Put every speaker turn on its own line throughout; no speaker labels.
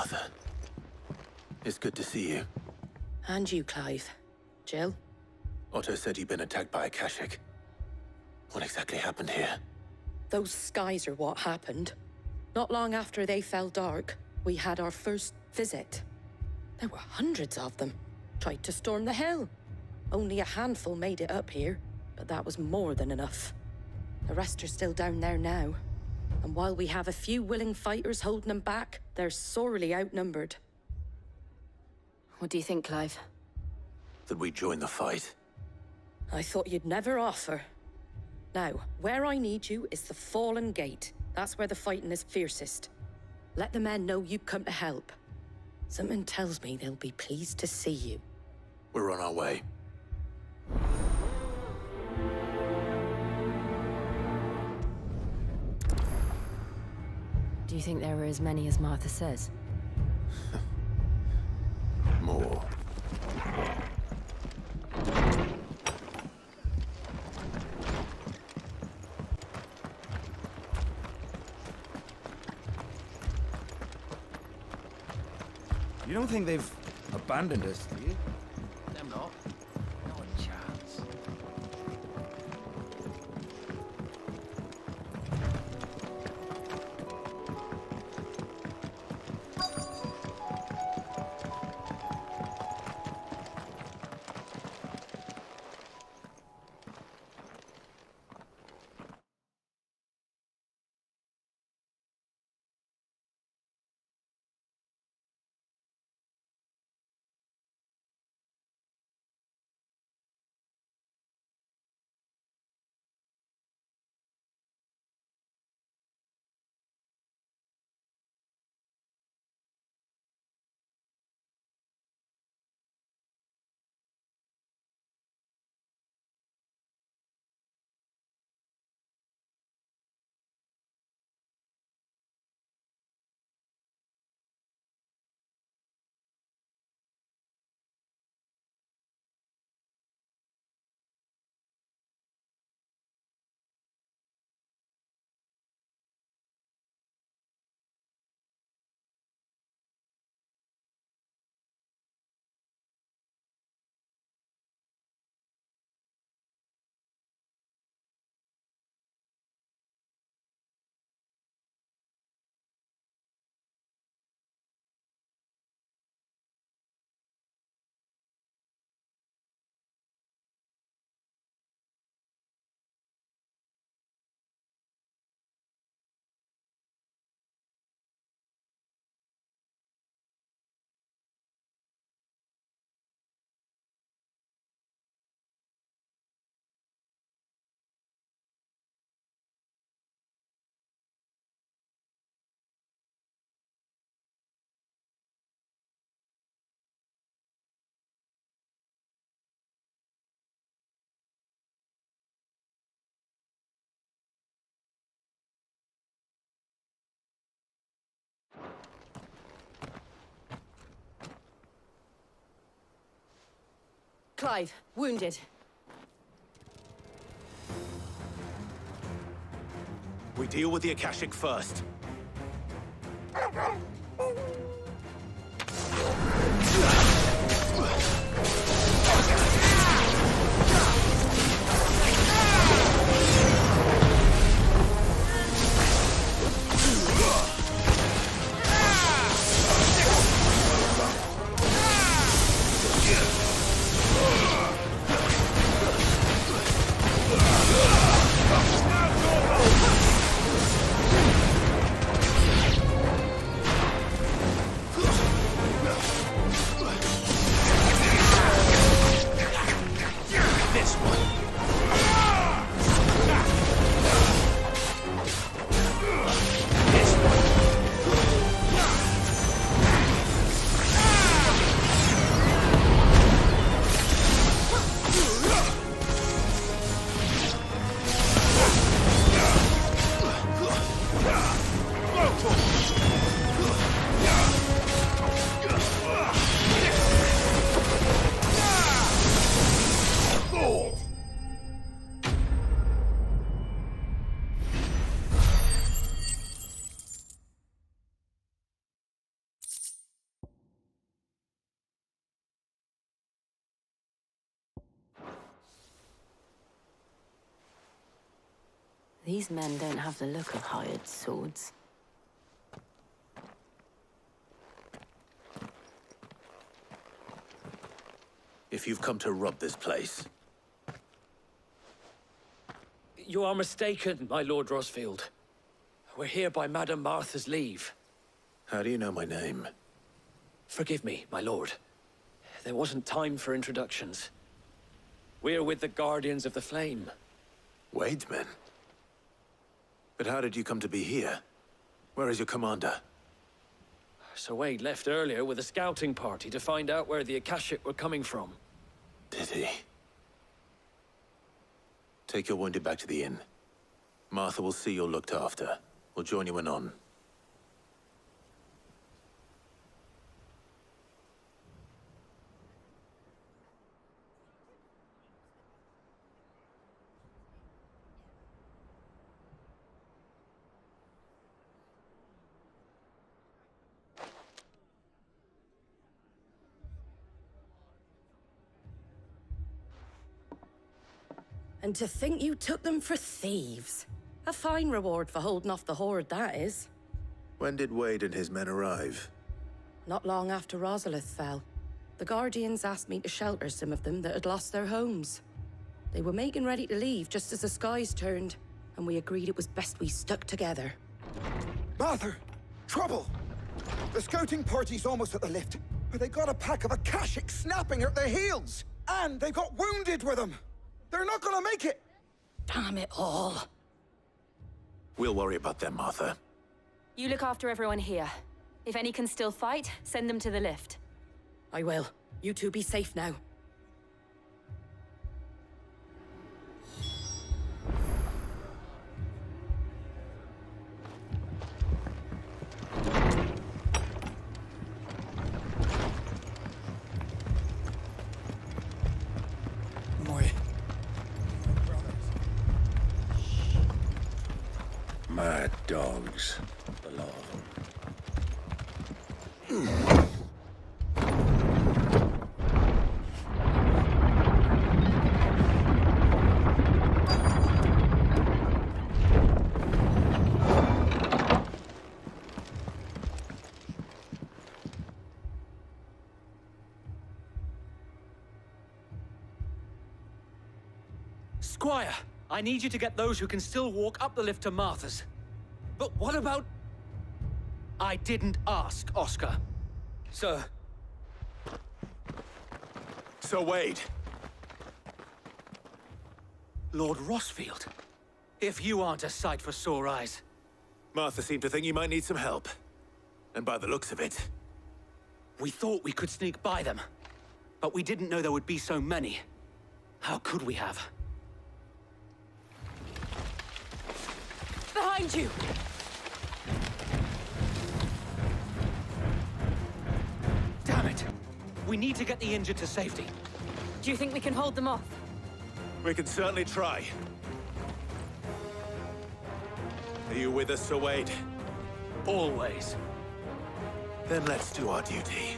Martha. It's good to see you.
And you, Clive. Jill?
Otto said you'd been attacked by Akashic. What exactly happened here?
Those skies are what happened. Not long after they fell dark, we had our first visit. There were hundreds of them. Tried to storm the hill. Only a handful made it up here, but that was more than enough. The rest are still down there now. And while we have a few willing fighters holding them back, they're sorely outnumbered.
What do you think, Clive?
That we join the fight?
I thought you'd never offer. Now, where I need you is the Fallen Gate. That's where the fighting is fiercest. Let the men know you come to help. Something tells me they'll be pleased to see you.
We're on our way.
Do you think there were as many as Martha says?
More.
You don't think they've abandoned us, do you?
Them not. Not a chance.
Clive, wounded.
We deal with the Akashic first.
These men don't have the look of hired swords.
If you've come to rob this place,
You are mistaken, my Lord Rosfield. We're here by Madame Martha's leave.
how do you know my name?
Forgive me, my lord. There wasn't time for introductions. We're with the Guardians of the Flame.
Wade's men? But how did you come to be here? Where is your commander?
Sir Wade left earlier with a scouting party to find out where the Akashic were coming from.
Did he? Take your wounded back to the inn. Martha will see you're looked after. We'll join you anon.
And to think you took them for thieves. A fine reward for holding off the horde, that is.
When did Wade and his men arrive?
Not long after Rosalith fell. The Guardians asked me to shelter some of them that had lost their homes. They were making ready to leave just as the skies turned, and we agreed it was best we stuck together.
Martha! Trouble! The scouting party's almost at the lift, but they got a pack of Akashic snapping at their heels! And they've got wounded with them! They're not gonna make it!
Damn it all.
We'll worry about them, Martha.
You look after everyone here. If any can still fight, send them to the lift.
I will. You two be safe now.
Mad dogs. The lot of them.
Squire, I need you to get those who can still walk up the lift to Martha's. But what about... I didn't ask, Oscar. Sir.
Sir Wade!
Lord Rosfield. If you aren't a sight for sore eyes.
Martha seemed to think you might need some help. And by the looks of it...
We thought we could sneak by them. But we didn't know there would be so many. How could we have?
Behind you!
Damn it! We need to get the injured to safety.
Do you think we can hold them off?
We can certainly try. Are you with us, Sir Wade?
Always.
Then let's do our duty.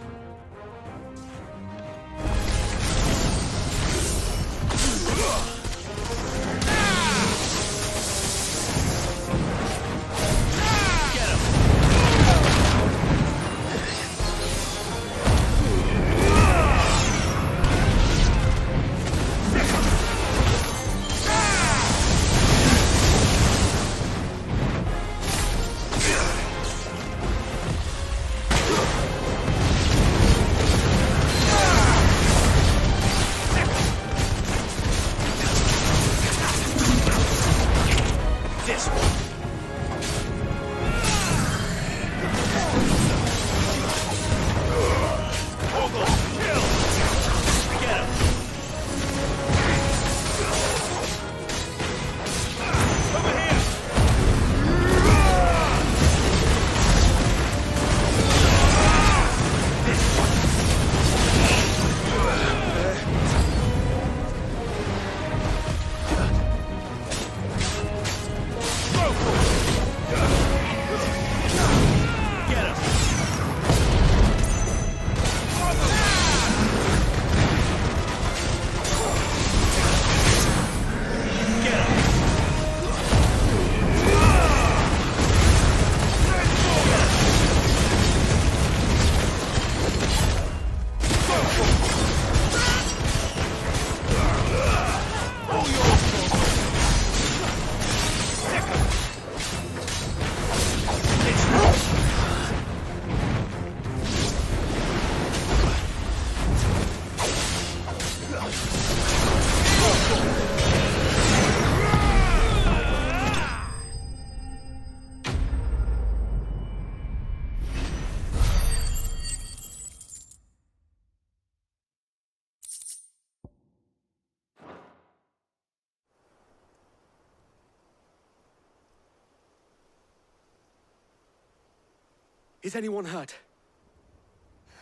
Is anyone hurt?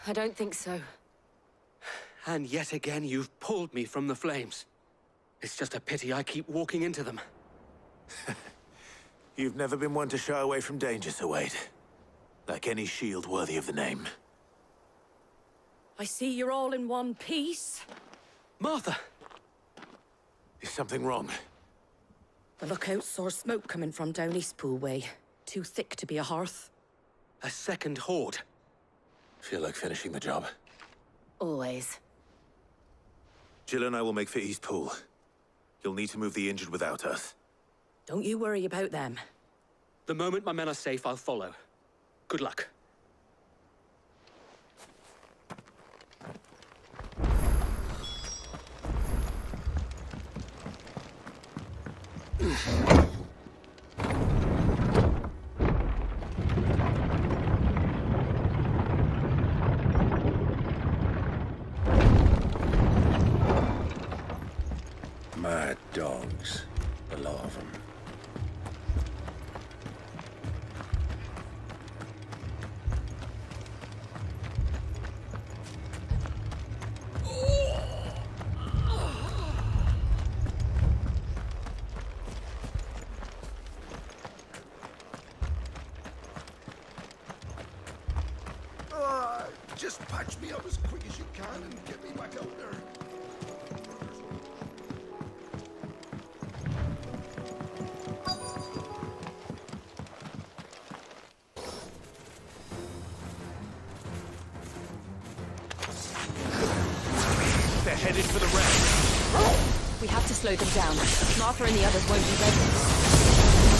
I don't think so.
And yet again, you've pulled me from the flames. It's just a pity I keep walking into them.
You've never been one to shy away from danger, Sir Wade. Like any shield worthy of the name.
I see you're all in one piece.
Martha!
Is something wrong?
The lookout saw smoke coming from down Eastpool way. Too thick to be a hearth.
A second horde.
Feel like finishing the job.
Always.
Jill and I will make for Eastpool. You'll need to move the injured without us.
Don't you worry about them.
The moment my men are safe, I'll follow. Good luck.
Mad dogs, a lot of them.
Just patch me up as quick as you can and get me back out there.
They're headed for the wreck.
We have to slow them down. Martha and the others won't be ready.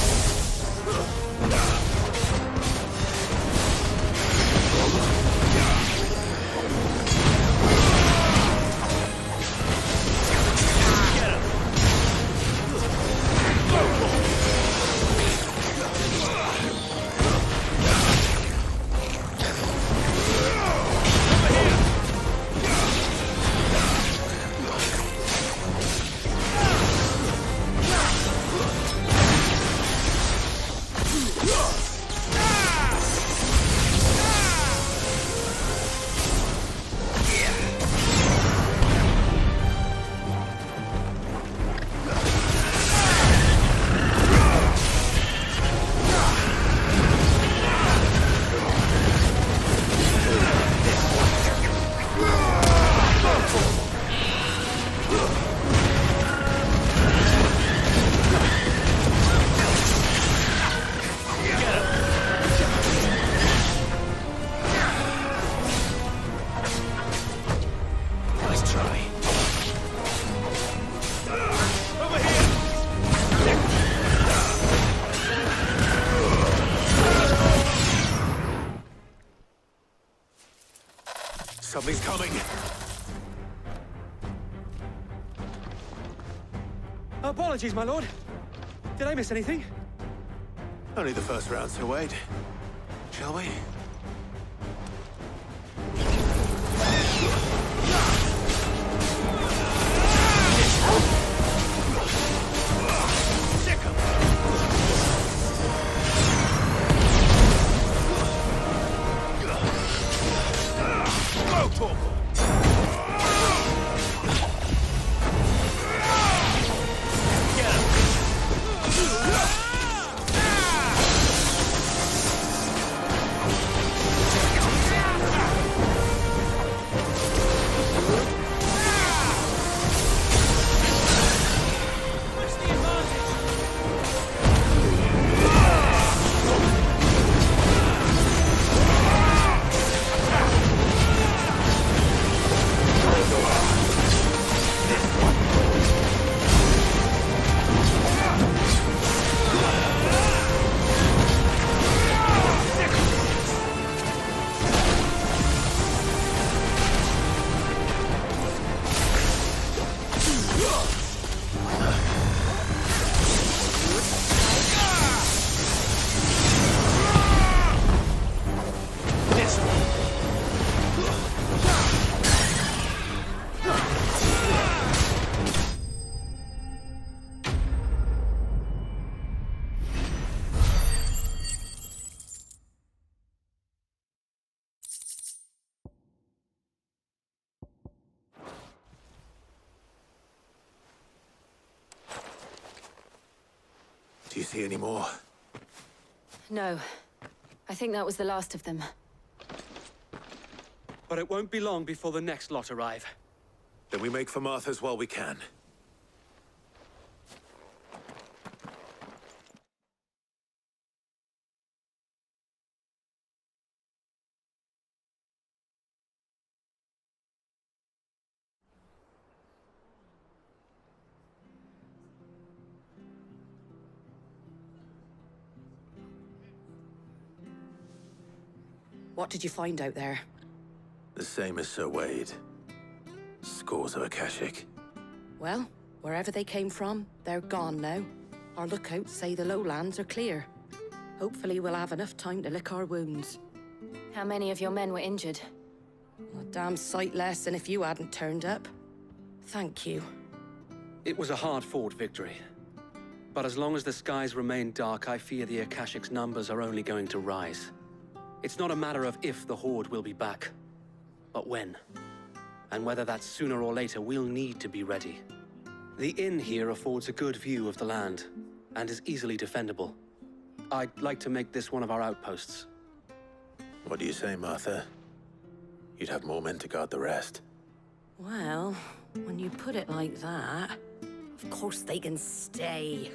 Nice try. Something's coming.
Apologies, my lord. Did I miss anything?
Only the first round, Sir Wade. Shall we? Go, Torgal! Get him! you see any more?
No. I think that was the last of them.
But it won't be long before the next lot arrive.
Then we make for Martha's while we can.
What did you find out there?
The same as Sir Wade. Scores of Akashic.
Well, wherever they came from, they're gone now. Our lookouts say the lowlands are clear. Hopefully we'll have enough time to lick our wounds.
How many of your men were injured?
A damn sight less than if you hadn't turned up. Thank you.
It was a hard-fought victory. But as long as the skies remain dark, I fear the Akashic's numbers are only going to rise. It's not a matter of if the Horde will be back, but when. And whether that's sooner or later, we'll need to be ready. The inn here affords a good view of the land, and is easily defendable. I'd like to make this one of our outposts.
What do you say, Martha? You'd have more men to guard the rest.
Well, when you put it like that, of course they can stay.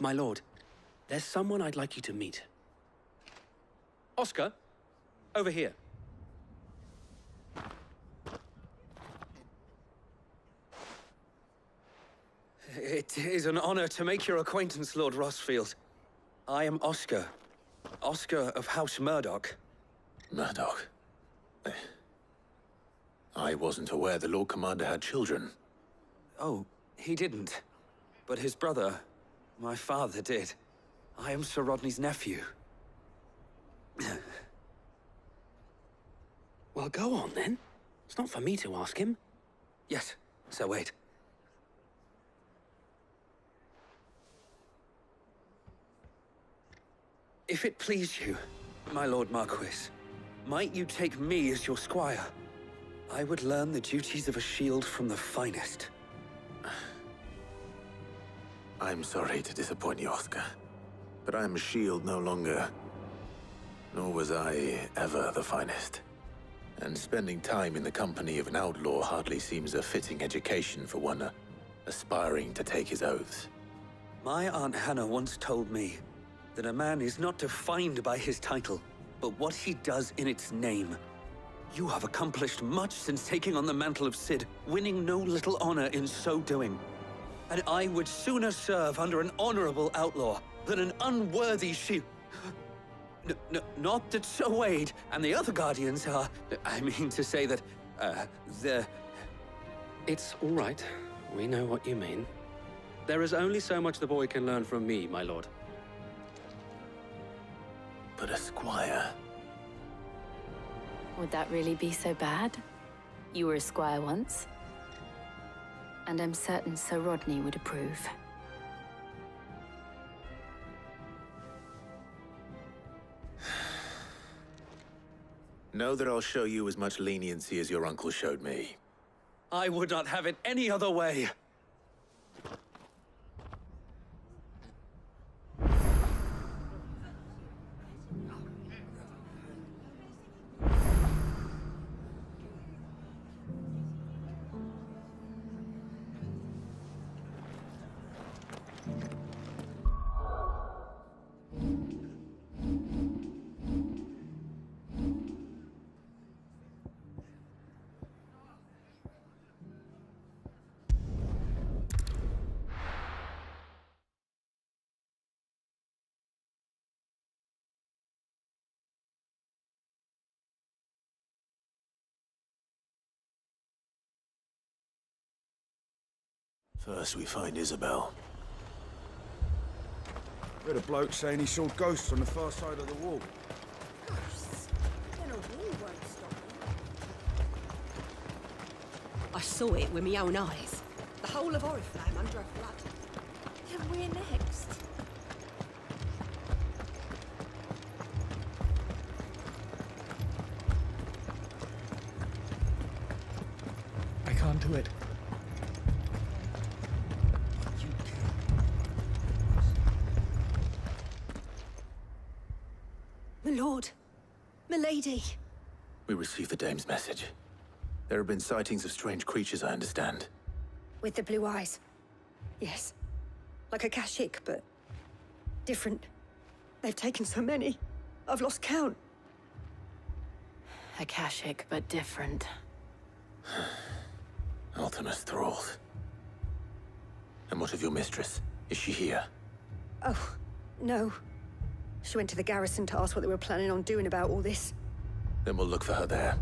My lord, there's someone I'd like you to meet. Oscar, over here.
It is an honor to make your acquaintance, Lord Rossfield. I am Oscar. Oscar of House Murdoch.
Murdoch. I wasn't aware the Lord Commander had children.
Oh, he didn't. But his brother, my father, did. I am Sir Rodney's nephew.
Well, go on then. It's not for me to ask him.
Yes, Sir Wade. If it please you, my Lord Marquis, might you take me as your squire? I would learn the duties of a shield from the finest.
I'm sorry to disappoint you, Oscar. But I'm a shield no longer. Nor was I ever the finest. And spending time in the company of an outlaw hardly seems a fitting education for one aspiring to take his oaths.
My Aunt Hannah once told me that a man is not defined by his title, but what he does in its name. You have accomplished much since taking on the mantle of Cid, winning no little honor in so doing. And I would sooner serve under an honorable outlaw than an unworthy shield. Not that Sir Wade and the other Guardians are... I mean to say that, they're...
It's all right. We know what you mean. There is only so much the boy can learn from me, my lord.
But a squire...
Would that really be so bad? You were a squire once. And I'm certain Sir Rodney would approve.
Know that I'll show you as much leniency as your uncle showed me.
I would not have it any other way.
First we find Isabel.
Heard a bloke saying he saw ghosts on the far side of the wall.
Ghosts? They're no I saw it with my own eyes. The whole of Oriflamme under a flood.
Then we're next.
I can't do it.
My lord. My lady.
We received the dame's message. There have been sightings of strange creatures, I understand.
With the blue eyes. Yes. Like a Kashik, but different. They've taken so many. I've lost count.
Akashic, but different.
Ultimus thralls. And what of your mistress? Is she here?
Oh, no. She went to the garrison to ask what they were planning on doing about all this.
Then we'll look for her there.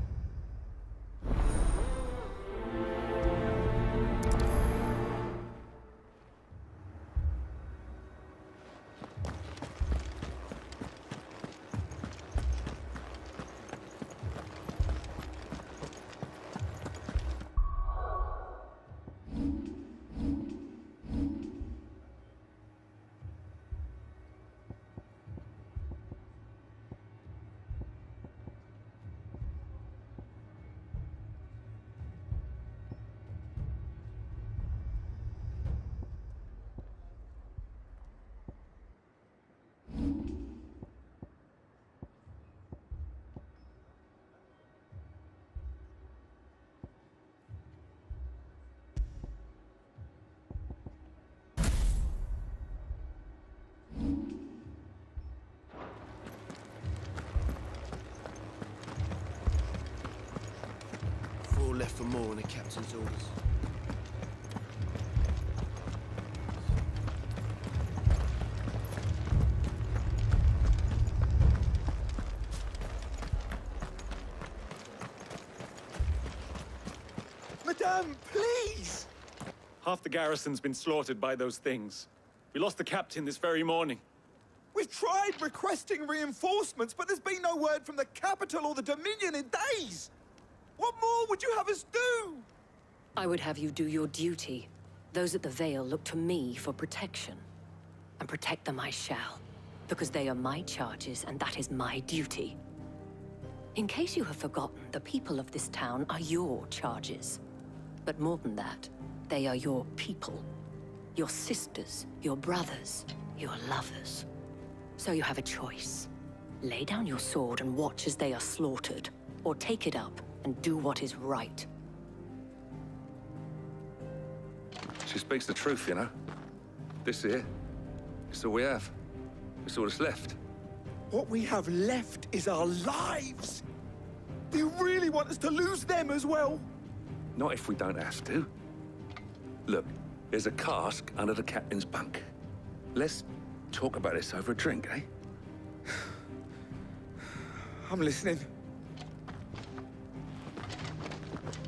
Four left for more on the captain's orders.
Madame, please!
Half the garrison's been slaughtered by those things. We lost the captain this very morning.
We've tried requesting reinforcements, but there's been no word from the capital or the Dominion in days! What more would you have us do?
I would have you do your duty. Those at the Vale look to me for protection. And protect them I shall. Because they are my charges, and that is my duty. In case you have forgotten, the people of this town are your charges. But more than that, they are your people. Your sisters, your brothers, your lovers. So you have a choice. Lay down your sword and watch as they are slaughtered, or take it up and do what is right.
She speaks the truth, you know. This here, it's all we have. It's all that's left.
What we have left is our lives! Do you really want us to lose them as well?
Not if we don't have to. Look, there's a cask under the captain's bunk. Let's talk about this over a drink, eh?
I'm listening.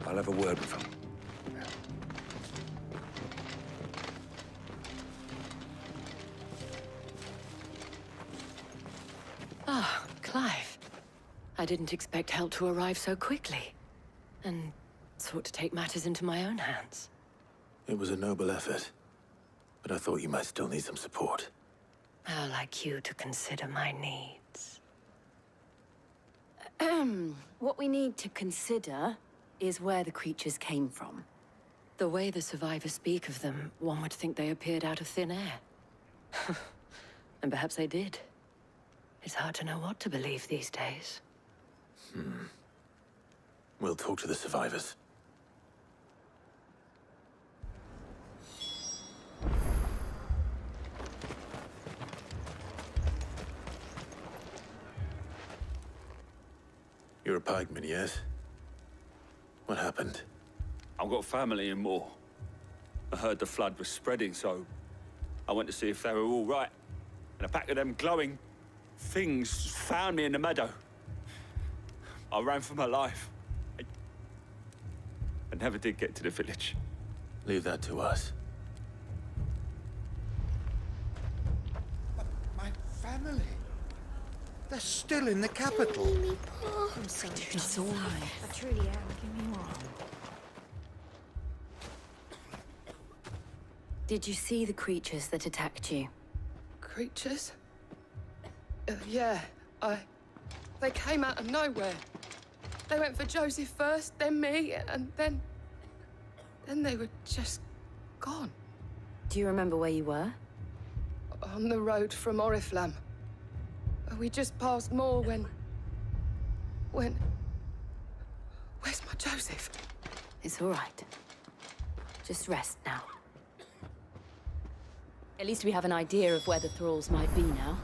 I'll have a word with him.
Ah, Clive. I didn't expect help to arrive so quickly. And sought to take matters into my own hands.
It was a noble effort, but I thought you might still need some support.
How like you to consider my needs. What we need to consider is where the creatures came from. The way the survivors speak of them, one would think they appeared out of thin air. And perhaps they did. It's hard to know what to believe these days.
We'll talk to the survivors. You're a pikeman, yes? What happened?
I've got family in Moor. I heard the flood was spreading, so I went to see if they were all right. And a pack of them glowing things found me in the meadow. I ran for my life. I never did get to the village.
Leave that to us.
But my family... They're still in the capital.
I'm sorry. It's all right. I truly am. Give me more.
Did you see the creatures that attacked you?
Creatures? Yeah, They came out of nowhere. They went for Joseph first, then me, and then they were just gone.
Do you remember where you were?
On the road from Oriflamme. We just passed Moor when... Where's my Joseph?
It's all right. Just rest now. At least we have an idea of where the thralls might be now.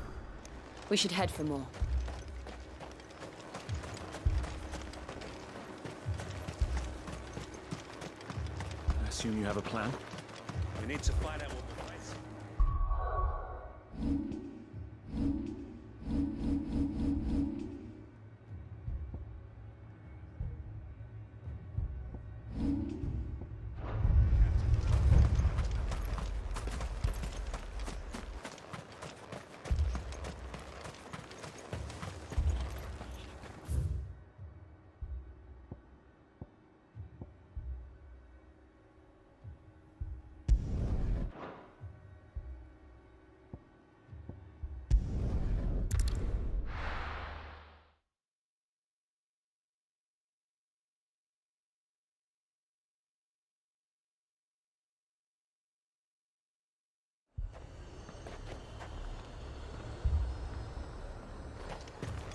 We should head for more.
I assume you have a plan?
We need to find out what the place.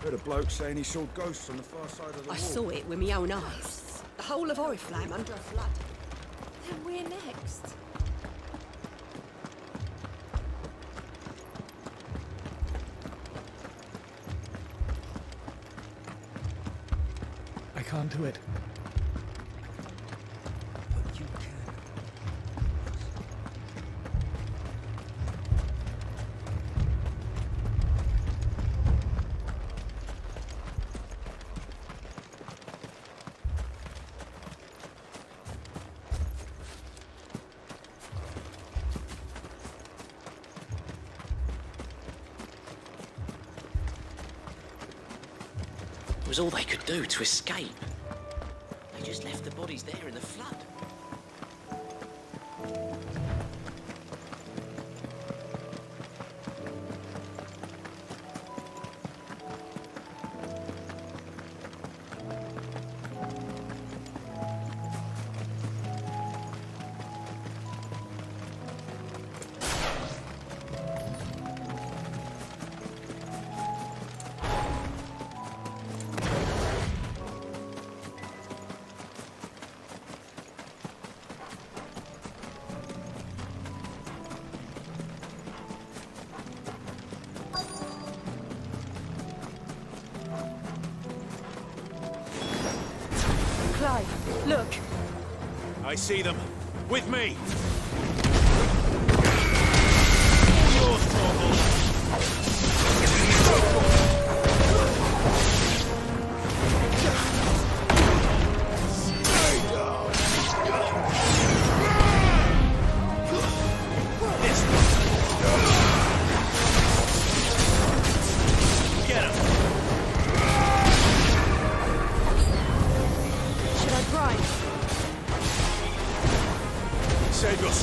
Heard a bloke saying he saw ghosts on the far side of the wall.
I saw it with my own eyes. The whole of Oriflamme under a flood.
Then we're next.
I can't do it.
But you can.
It was all they could do to escape. They just left the bodies there in the flood.
Clive, look.
I see them. With me! Save yourself.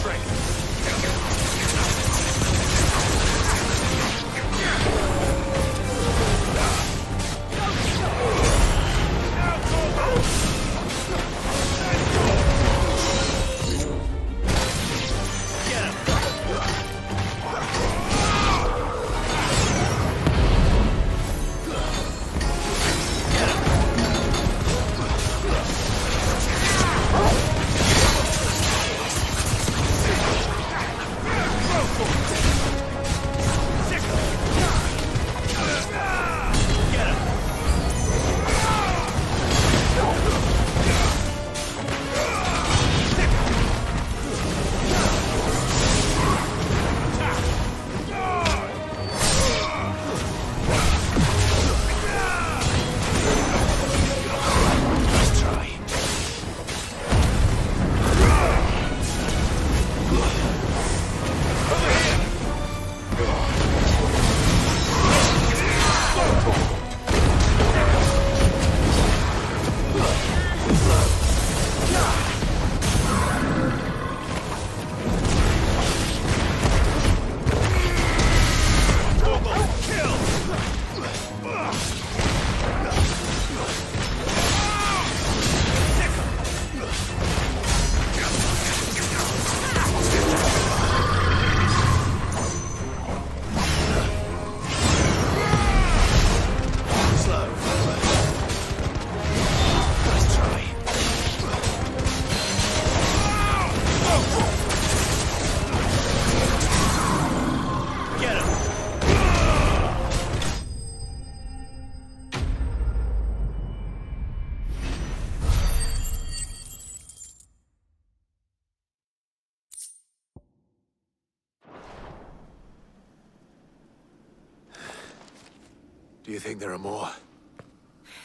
Do you think there are more?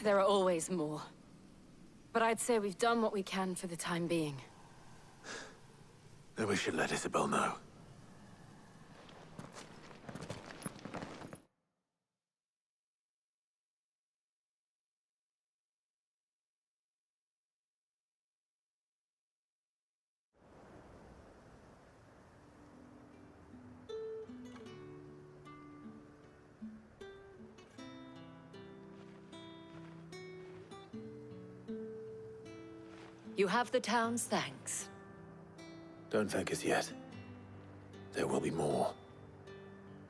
There are always more. But I'd say we've done what we can for the time being.
Then we should let Isabel know.
You have the town's thanks.
Don't thank us yet. There will be more.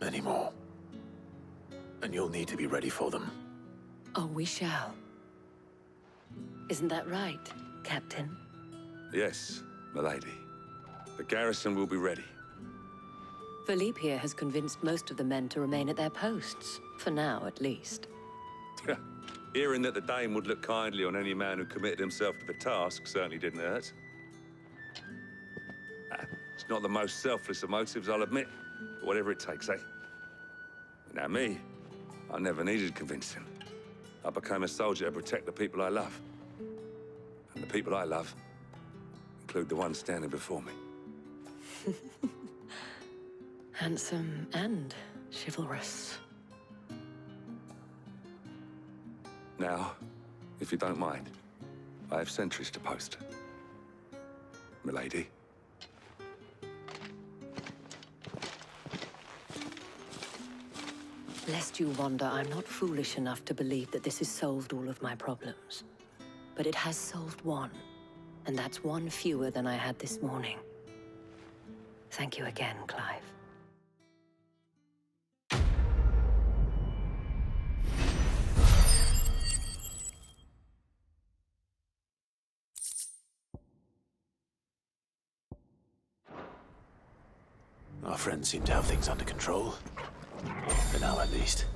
Many more. And you'll need to be ready for them.
Oh, we shall. Isn't that right, Captain?
Yes, milady. The garrison will be ready.
Philippe here has convinced most of the men to remain at their posts. For now, at least.
Hearing that the Dane would look kindly on any man who committed himself to the task certainly didn't hurt. It's not the most selfless of motives, I'll admit. But whatever it takes, eh? Now me, I never needed convincing. I became a soldier to protect the people I love. And the people I love include the one standing before me.
Handsome and chivalrous.
Now, if you don't mind, I have sentries to post. Milady.
Lest you wonder, I'm not foolish enough to believe that this has solved all of my problems. But it has solved one, and that's one fewer than I had this morning. Thank you again, Clive.
Our friends seem to have things under control. For now, at least.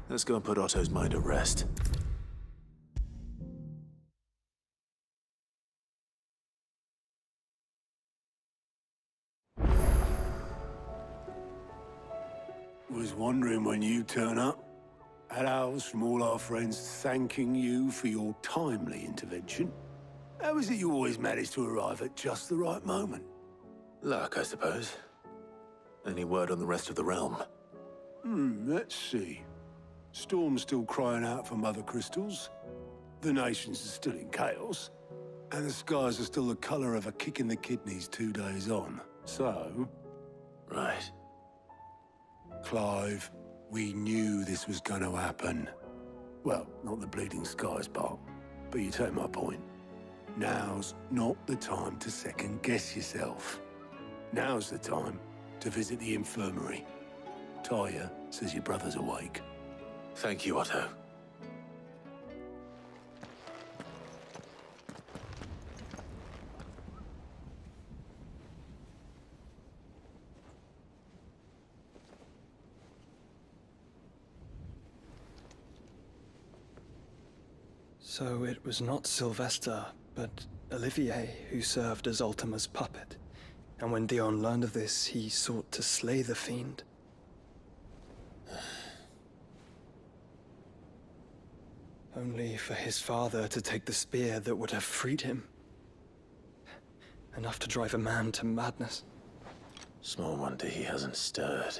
Let's go and put Otto's mind at rest.
Was wondering when you turn up. Had owls from all our friends thanking you for your timely intervention. How is it you always manage to arrive at just the right moment?
Luck, I suppose. Any word on the rest of the realm?
Let's see. Storm's still crying out for Mother Crystals. The nations are still in chaos. And the skies are still the color of a kick in the kidneys 2 days on. So...
Right.
Clive, we knew this was going to happen. Well, not the bleeding skies part, but you take my point. Now's not the time to second-guess yourself. Now's the time to visit the infirmary. Talia says your brother's awake.
Thank you, Otto.
So it was not Sylvester, but Olivier who served as Ultima's puppet. And when Dion learned of this, he sought to slay the fiend. Only for his father to take the spear that would have freed him. Enough to drive a man to madness.
Small wonder he hasn't stirred.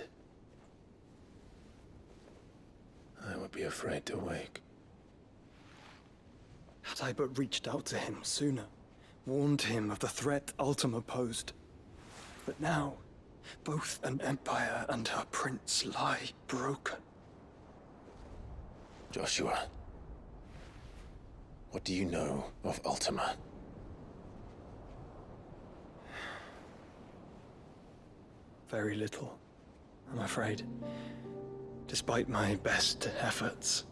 I would be afraid to wake.
Had I but reached out to him sooner, warned him of the threat Ultima posed. But now, both an empire and her prince lie broken.
Joshua, what do you know of Ultima?
Very little, I'm afraid. Despite my best efforts.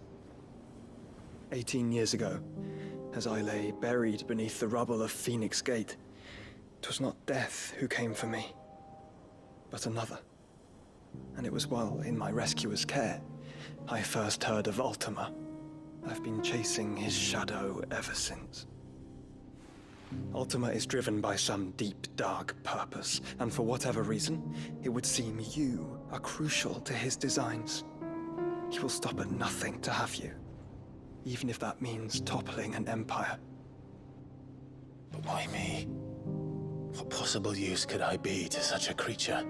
18 years ago, as I lay buried beneath the rubble of Phoenix Gate, 'twas not death who came for me, but another. And it was while in my rescuer's care, I first heard of Ultima. I've been chasing his shadow ever since. Ultima is driven by some deep, dark purpose, and for whatever reason, it would seem you are crucial to his designs. he will stop at nothing to have you. Even if that means toppling an empire.
But why me? What possible use could I be to such a creature?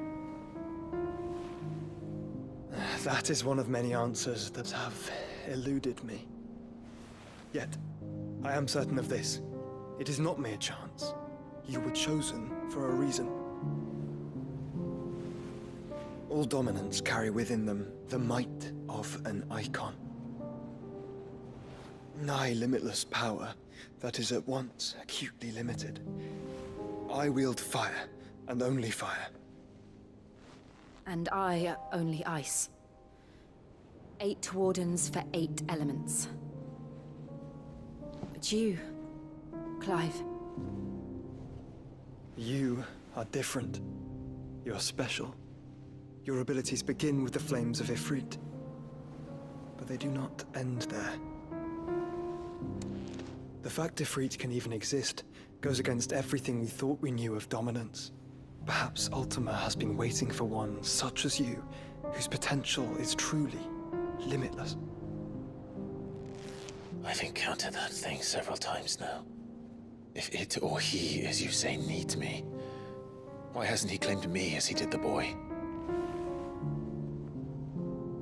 That is one of many answers that have eluded me. Yet, I am certain of this. It is not mere chance. You were chosen for a reason. All dominants carry within them the might of an icon. Nigh limitless power that is at once acutely limited. I wield fire, and only fire.
And I only ice. 8 wardens for 8 elements. But you, Clive.
You are different. You're special. Your abilities begin with the flames of Ifrit. But they do not end there. The fact Ifrit can even exist goes against everything we thought we knew of dominance. Perhaps Ultima has been waiting for one such as you, whose potential is truly limitless.
I've encountered that thing several times now. If it or he, as you say, needs me, why hasn't he claimed me as he did the boy?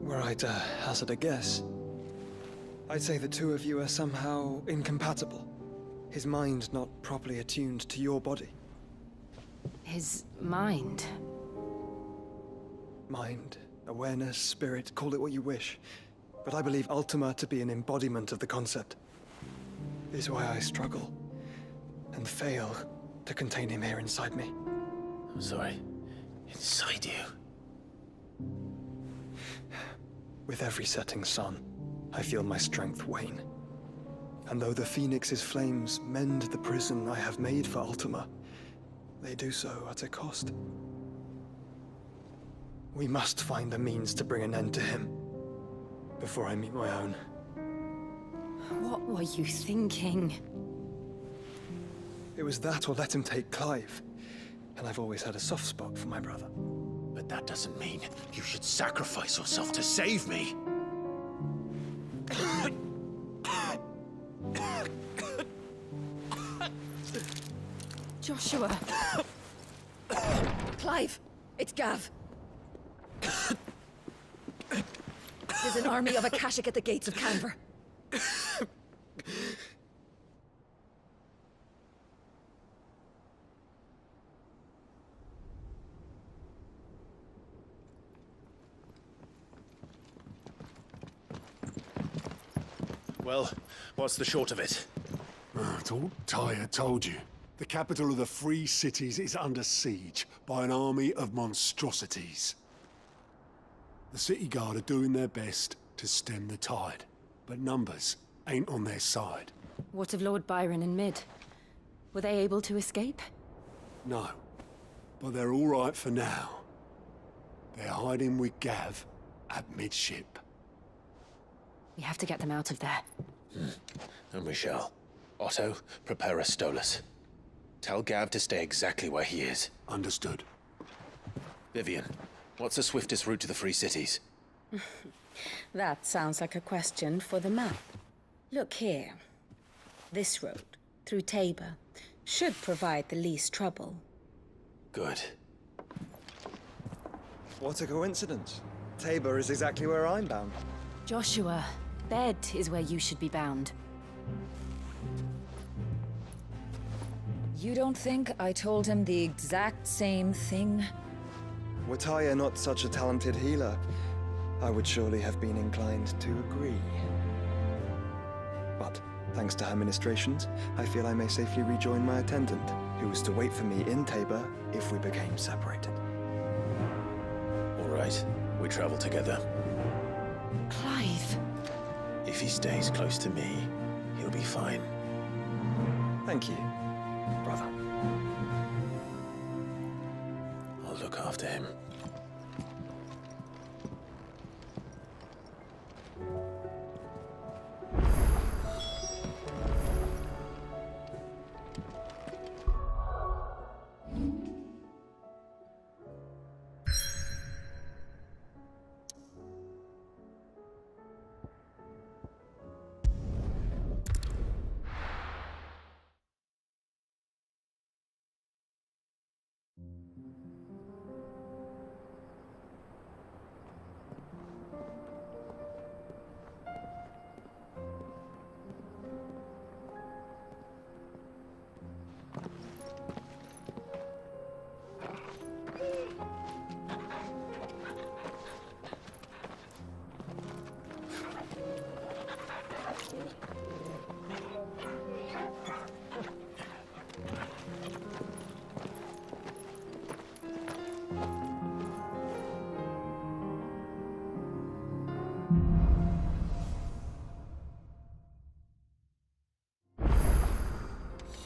Were I to hazard a guess, I'd say the two of you are somehow incompatible. His mind not properly attuned to your body.
His mind?
Mind, awareness, spirit, call it what you wish. But I believe Ultima to be an embodiment of the concept. It is why I struggle and fail to contain him here inside me.
I'm sorry. Inside you?
With every setting sun, I feel my strength wane. And though the Phoenix's flames mend the prison I have made for Ultima, they do so at a cost. We must find a means to bring an end to him before I meet my own.
What were you thinking?
It was that or let him take Clive. And I've always had a soft spot for my brother.
But that doesn't mean you should sacrifice yourself to save me.
Joshua. Clive, it's Gav. There's an army of Akashic at the gates of Canver.
Well, what's the short of it?
It's all Tyre told you. The capital of the Free Cities is under siege by an army of monstrosities. The City Guard are doing their best to stem the tide, but numbers ain't on their side.
What of Lord Byron and Mid? Were they able to escape?
No, but they're all right for now. They're hiding with Gav at midship.
We have to get them out of there.
And we shall. Otto, prepare a Stolas. Tell Gav to stay exactly where he is.
Understood.
Vivian, what's the swiftest route to the Free Cities?
That sounds like a question for the map. Look here. This road, through Tabor, should provide the least trouble.
Good.
What a coincidence. Tabor is exactly where I'm bound.
Joshua, bed is where you should be bound.
You don't think I told him the exact same thing?
Were Tyre not such a talented healer, I would surely have been inclined to agree. But, thanks to her ministrations, I feel I may safely rejoin my attendant, who was to wait for me in Tabor if we became separated.
All right, we travel together.
Clive.
If he stays close to me, he'll be fine.
Thank you, brother.
I'll look after him.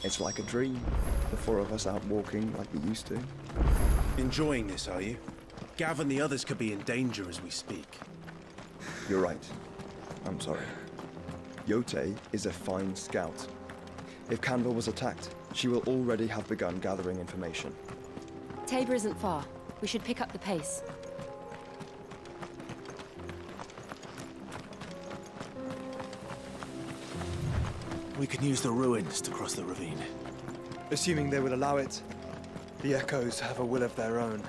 It's like a dream. The four of us out walking like we used to.
Enjoying this, are you? Gav and the others could be in danger as we speak.
You're right. I'm sorry. Yote is a fine scout. If Canville was attacked, she will already have begun gathering information.
Tabor isn't far. We should pick up the pace.
We can use the ruins to cross the ravine.
Assuming they will allow it, the Echoes have a will of their own.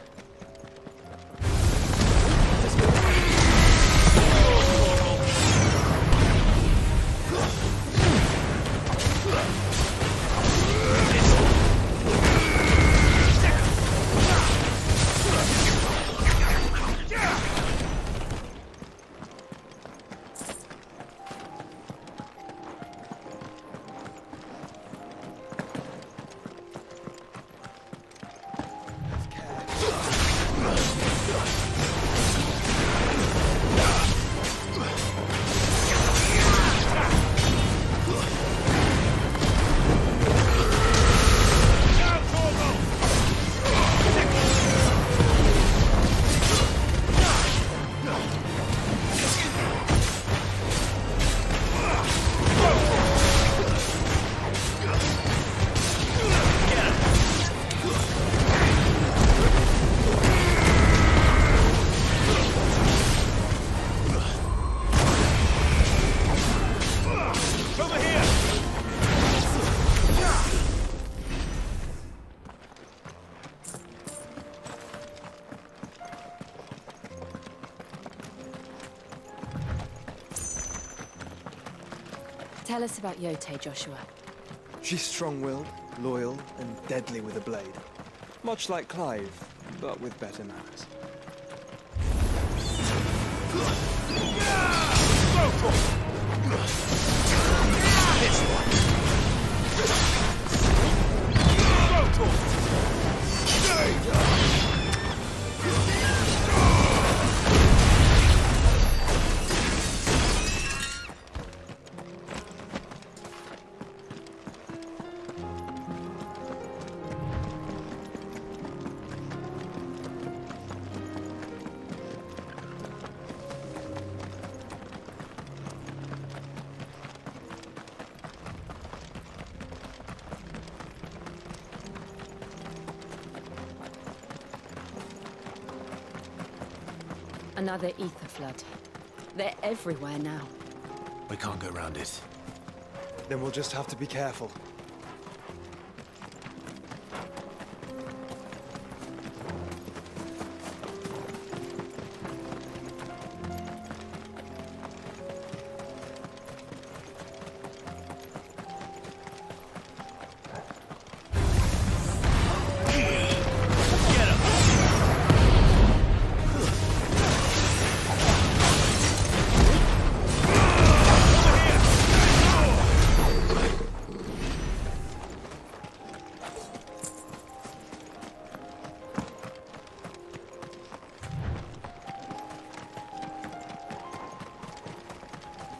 Tell us about Yote, Joshua.
She's strong-willed, loyal, and deadly with a blade. Much like Clive, but with better manners.
Another ether flood. They're everywhere now.
We can't go around it.
Then we'll just have to be careful.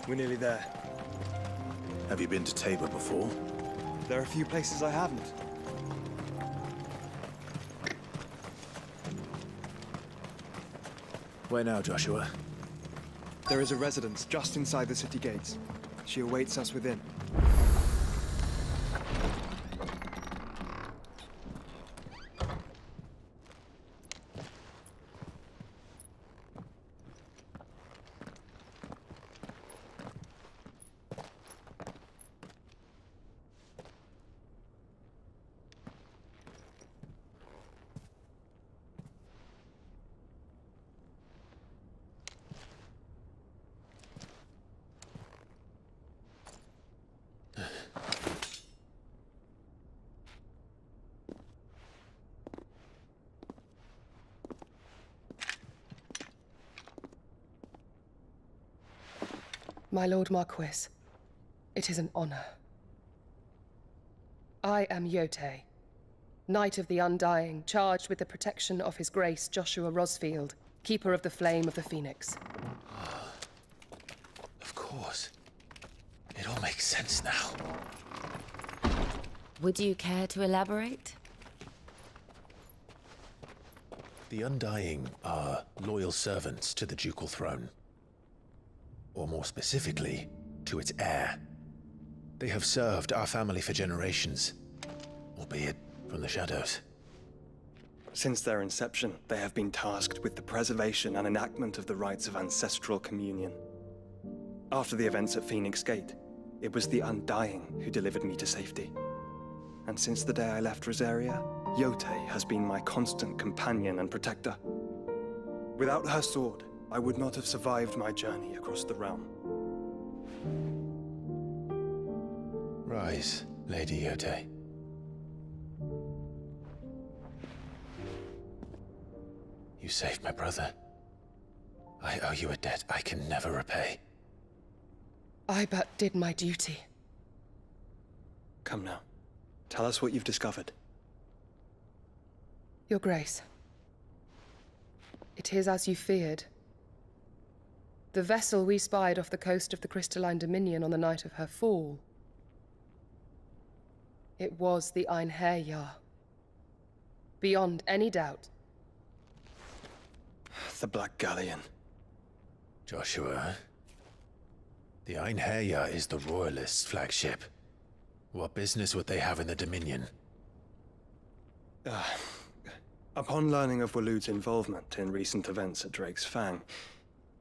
We're nearly there.
Have you been to Tabor before?
There are a few places I haven't.
Where now, Joshua?
There is a residence just inside the city gates. She awaits us within.
My Lord Marquis, it is an honor. I am Yote, Knight of the Undying, charged with the protection of His Grace Joshua Rosfield, Keeper of the Flame of the Phoenix.
Of course. It all makes sense now.
Would you care to elaborate?
The Undying are loyal servants to the ducal throne. Or more specifically, to its heir. They have served our family for generations, albeit from the shadows.
Since their inception, they have been tasked with the preservation and enactment of the rites of ancestral communion. After the events at Phoenix Gate, it was the Undying who delivered me to safety. And since the day I left Rosaria, Yotei has been my constant companion and protector. Without her sword, I would not have survived my journey across the realm.
Rise, Lady Yotei. You saved my brother. I owe you a debt I can never repay.
I but did my duty.
Come now. Tell us what you've discovered.
Your Grace. It is as you feared. The vessel we spied off the coast of the Crystalline Dominion on the night of her fall. It was the Einherjar. Beyond any doubt.
The Black Galleon.
Joshua, the Einherjar is the Royalists' flagship. What business would they have in the Dominion?
Upon learning of Waloed's involvement in recent events at Drake's Fang,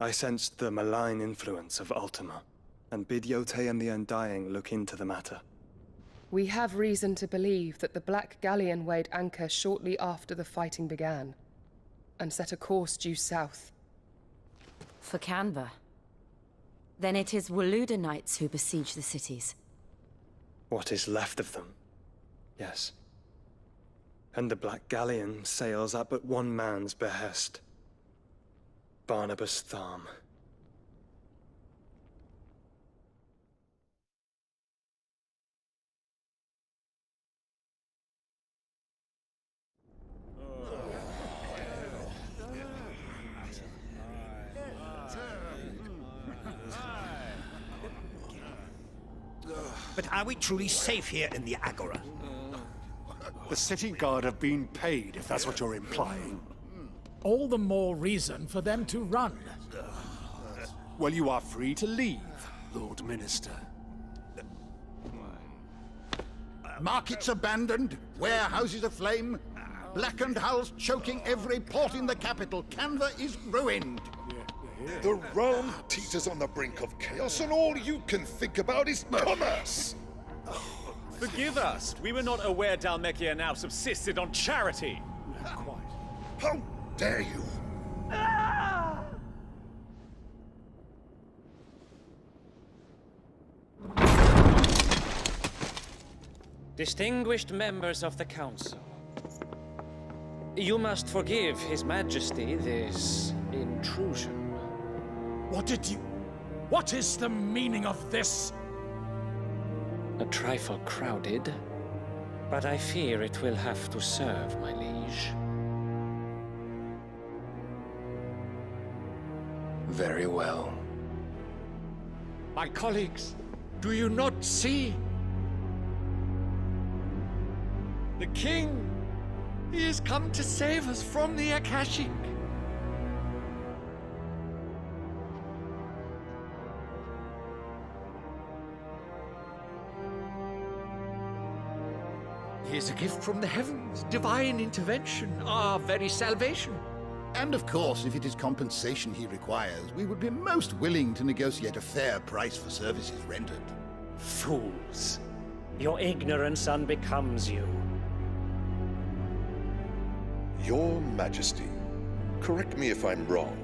I sensed the malign influence of Ultima, and bid Yotei and the Undying look into the matter.
We have reason to believe that the Black Galleon weighed anchor shortly after the fighting began, and set a course due south.
For Canva. Then it is Waloeda Knights who besiege the cities.
What is left of them, yes. And the Black Galleon sails at but one man's behest. Barnabas Tharm.
But are we truly safe here in the Agora?
The city guard have been paid, if that's what you're implying.
All the more reason for them to run.
Well, you are free to leave, Lord Minister.
Markets abandoned, warehouses aflame, blackened hulls choking every port in the capital. Canva is ruined.
The realm teeters on the brink of chaos, and all you can think about is commerce!
Forgive us. We were not aware Dhalmekia now subsisted on charity.
How dare you!
Distinguished members of the Council, you must forgive His Majesty this intrusion.
What is the meaning of this?
A trifle crowded, but I fear it will have to serve, my liege.
Very well.
My colleagues, do you not see? The king! He has come to save us from the Akashic! He is a gift from the heavens, divine intervention, our very salvation.
And of course, if it is compensation he requires, we would be most willing to negotiate a fair price for services rendered.
Fools! Your ignorance unbecomes you.
Your Majesty, correct me if I'm wrong,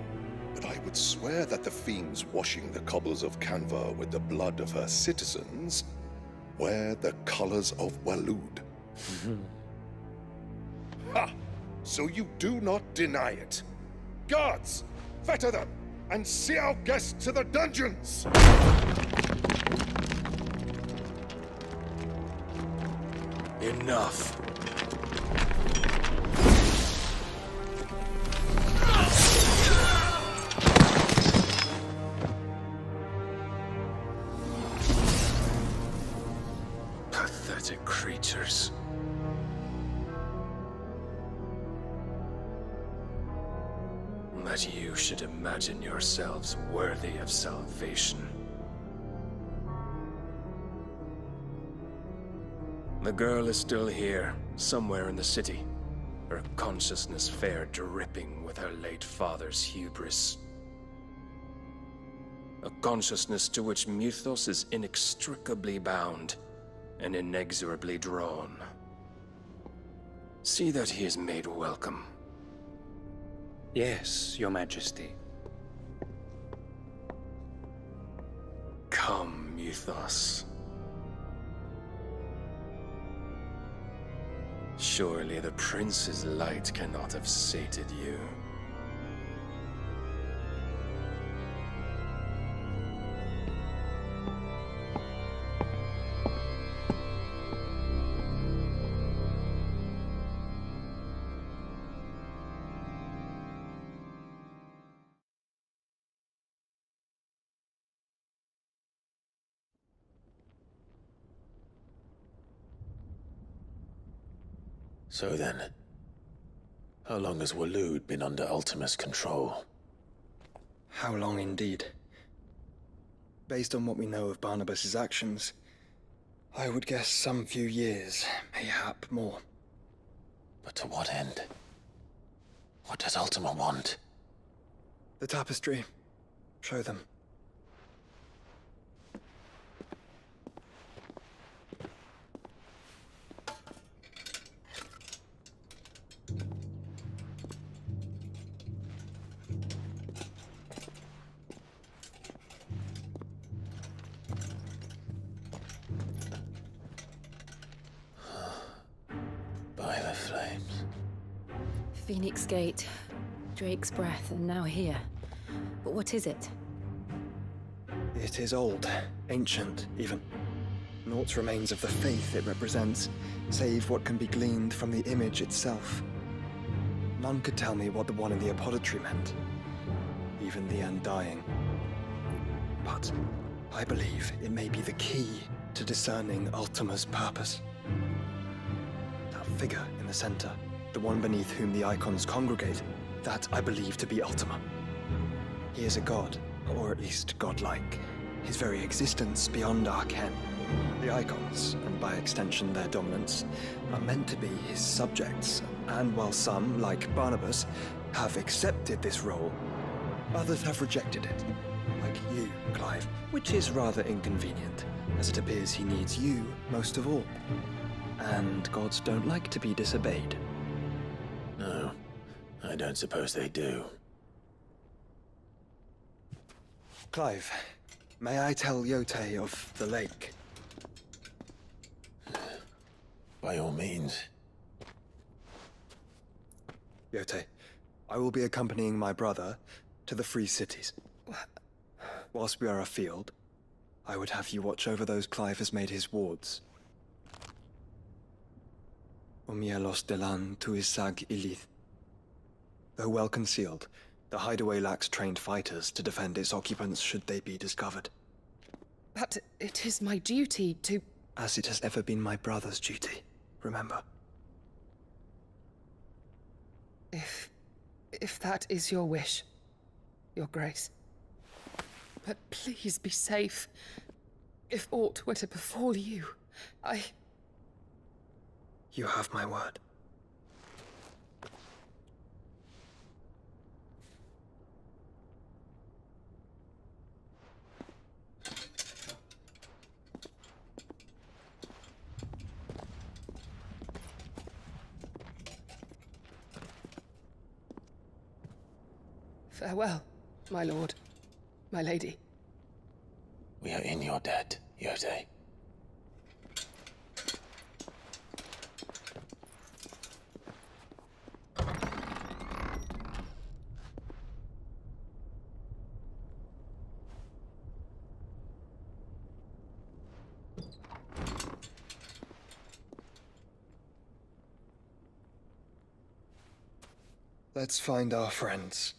but I would swear that the fiends washing the cobbles of Canva with the blood of her citizens wear the colors of Waloed. Ha! So you do not deny it. Guards, fetter them, and see our guests to the dungeons!
Enough.
pathetic creatures. That you should imagine yourselves worthy of salvation. The girl is still here, somewhere in the city, her consciousness fair dripping with her late father's hubris. A consciousness to which Mythos is inextricably bound and inexorably drawn. See that he is made welcome.
Yes, Your Majesty.
Come, Mythos. Surely the prince's light cannot have sated you.
So then, how long has Waloed been under Ultima's control?
How long indeed? Based on what we know of Barnabas's actions, I would guess some few years, mayhap more.
But to what end? What does Ultima want?
The tapestry. Show them.
By the flames.
Phoenix Gate, Drake's Breath, and now here. But what is it?
It is old, ancient, even. Naught remains of the faith it represents, save what can be gleaned from the image itself. None could tell me what the one in the apothecary meant, even the Undying. But I believe it may be the key to discerning Ultima's purpose. That figure in the center, the one beneath whom the icons congregate, that I believe to be Ultima. He is a god, or at least godlike, his very existence beyond our ken. The icons, and by extension their dominance, are meant to be his subjects, and while some, like Barnabas, have accepted this role, others have rejected it, like you, Clive, which is rather inconvenient, as it appears he needs you most of all. And gods don't like to be disobeyed.
No, I don't suppose they do.
Clive, may I tell Yotei of the lake?
By all means.
Yotei, I will be accompanying my brother to the Free Cities. Whilst we are afield, I would have you watch over those Clive has made his wards. Umielos delan tuisag ilith. Though well concealed, the hideaway lacks trained fighters to defend its occupants should they be discovered.
But it is my duty to...
As it has ever been my brother's duty, remember.
If that is your wish, Your Grace. But please be safe. If aught were to befall you,
You have my word.
Farewell, my lord, my lady.
We are in your debt, Yotei.
Let's find our friends.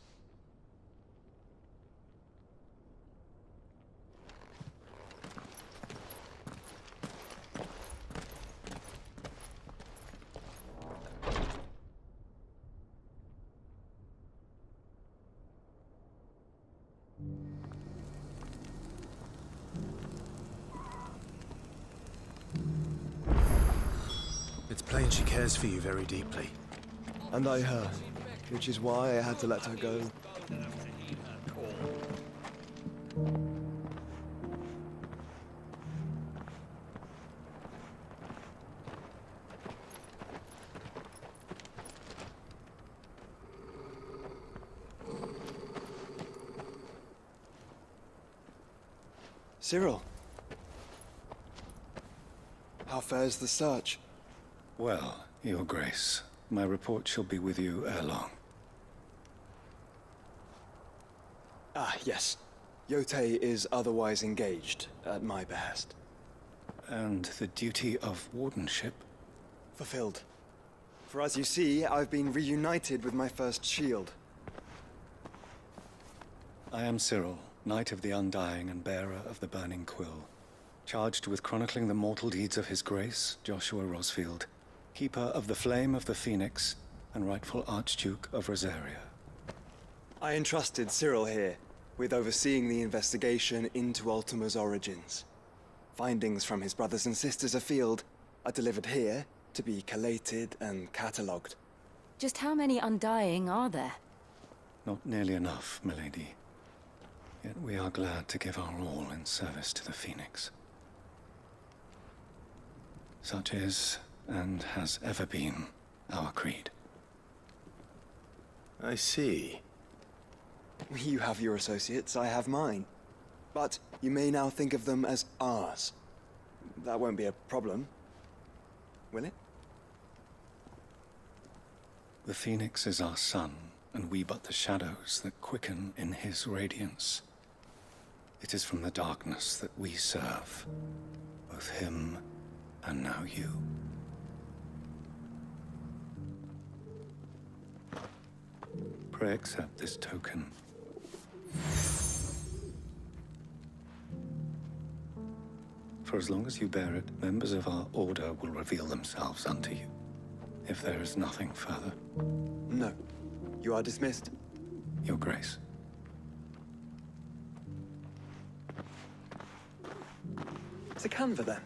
plain she cares for you very deeply.
And I her, which is why I had to let her go. Cyril. How fares the search?
Well, Your Grace, my report shall be with you ere long.
Ah, yes. Yotei is otherwise engaged, at my behest.
And the duty of wardenship?
Fulfilled. For as you see, I've been reunited with my first shield.
I am Cyril, Knight of the Undying and bearer of the Burning Quill, charged with chronicling the mortal deeds of His Grace, Joshua Rosfield, Keeper of the Flame of the Phoenix, and rightful Archduke of Rosaria.
I entrusted Cyril here with overseeing the investigation into Ultima's origins. Findings from his brothers and sisters afield are delivered here to be collated and catalogued.
Just how many Undying are there?
Not nearly enough, milady. Yet we are glad to give our all in service to the Phoenix. Such is, and has ever been, our creed.
I see.
You have your associates, I have mine. But you may now think of them as ours. That won't be a problem, will it?
The Phoenix is our sun, and we but the shadows that quicken in his radiance. It is from the darkness that we serve, both him and now you. Pray accept this token. For as long as you bear it, members of our order will reveal themselves unto you, if there is nothing further.
No. You are dismissed.
Your Grace.
To Canva, then.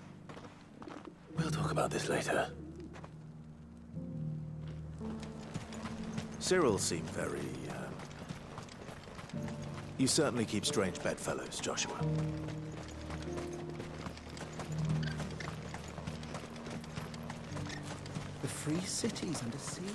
We'll talk about this later.
Cyril seemed very, You certainly keep strange bedfellows, Joshua.
The free cities under siege.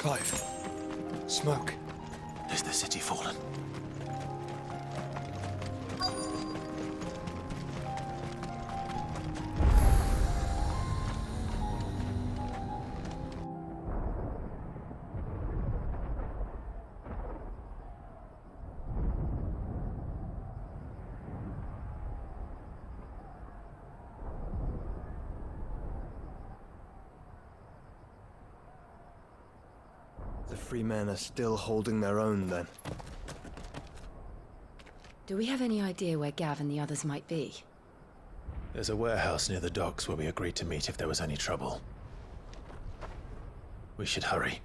Clive. Smoke.
Is the city fallen?
The free men are still holding their own, then.
Do we have any idea where Gav and the others might be?
There's a warehouse near the docks where we agreed to meet if there was any trouble. We should hurry.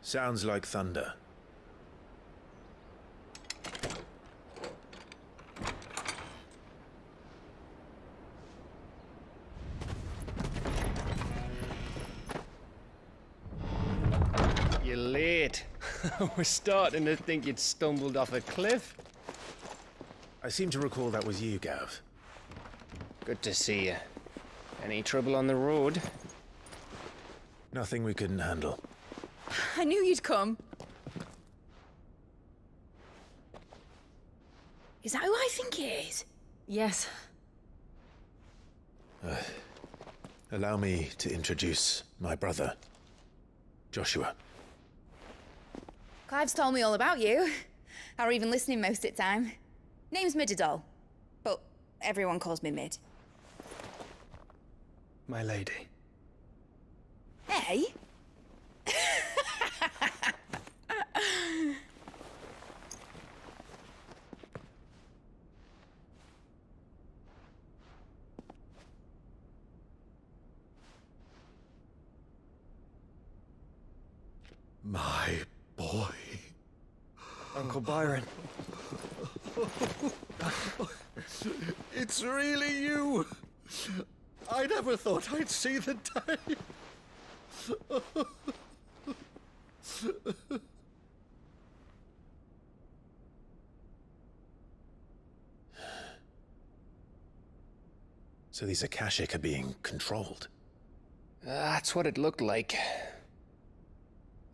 Sounds like thunder.
You're late. We're starting to think you'd stumbled off a cliff.
I seem to recall that was you, Gav.
Good to see you. Any trouble on the road?
Nothing we couldn't handle.
I knew you'd come. Is that who I think it is?
Yes.
Allow me to introduce my brother, Joshua.
Clive's told me all about you. Or even listening most of the time. Name's Midadol, but everyone calls me Mid.
My lady.
Hey?
My boy.
Uncle Byron.
It's really you. I never thought I'd see the day.
So these Akashic are being controlled.
That's what it looked like.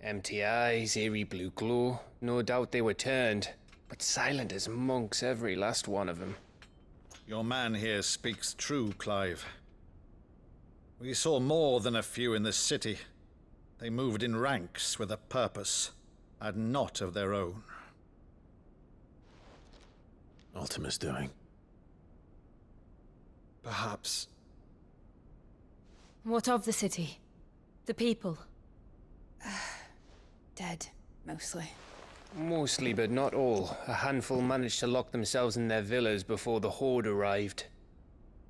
Empty eyes, eerie blue glow. No doubt they were turned, but silent as monks, every last one of them.
Your man here speaks true, Clive. We saw more than a few in this city. They moved in ranks with a purpose, and not of their own.
Ultima's doing.
Perhaps.
What of the city? The people?
Dead, mostly.
Mostly, but not all. A handful managed to lock themselves in their villas before the Horde arrived.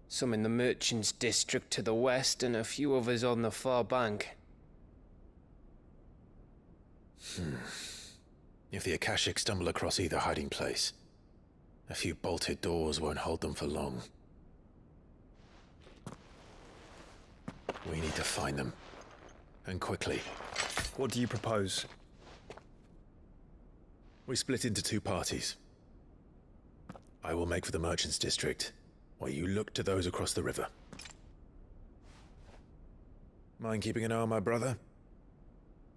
Some in the Merchants' District to the west, and a few others on the far bank.
If the Akashic stumble across either hiding place, a few bolted doors won't hold them for long. We need to find them. And quickly.
What do you propose?
We split into two parties. I will make for the Merchants' District, while you look to those across the river. Mind keeping an eye on my brother?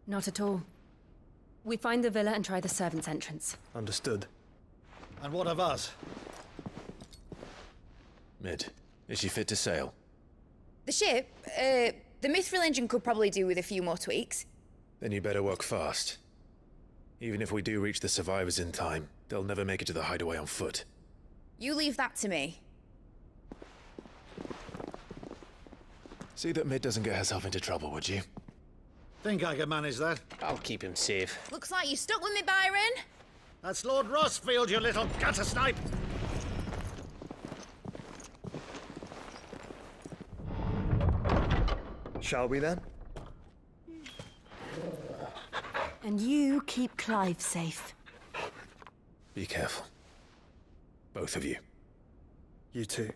Not at all. We find the villa and try the servants' entrance.
Understood.
And what of us?
Mid, is she fit to sail?
The ship, the Mithril engine could probably do with a few more tweaks.
Then you better work fast. Even if we do reach the survivors in time, they'll never make it to the hideaway on foot.
You leave that to me.
See that Mid doesn't get herself into trouble, would you?
Think I can manage that.
I'll keep him safe.
Looks like you stuck with me, Byron.
That's Lord Rossfield, you little gutter snipe!
Shall we then?
And you keep Clive safe.
Be careful. Both of you.
You too.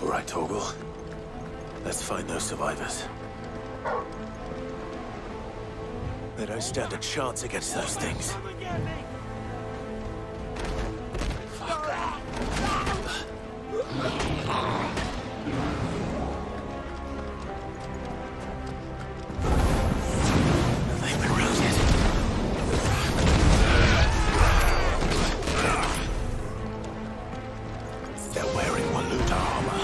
All right, Torgal. Let's find those survivors. They don't stand a chance against those things. They've been routed. They're wearing Waluta armor.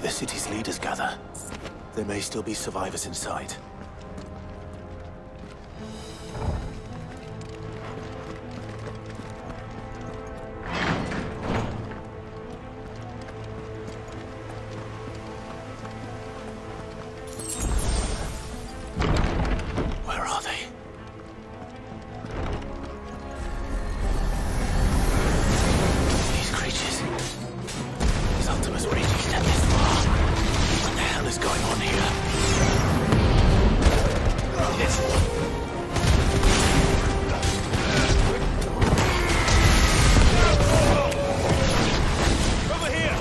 the city's leaders gather, there may still be survivors inside. Where are they? These creatures. These Ultimas already extend this far. What the hell is going on here? This one.
Over here!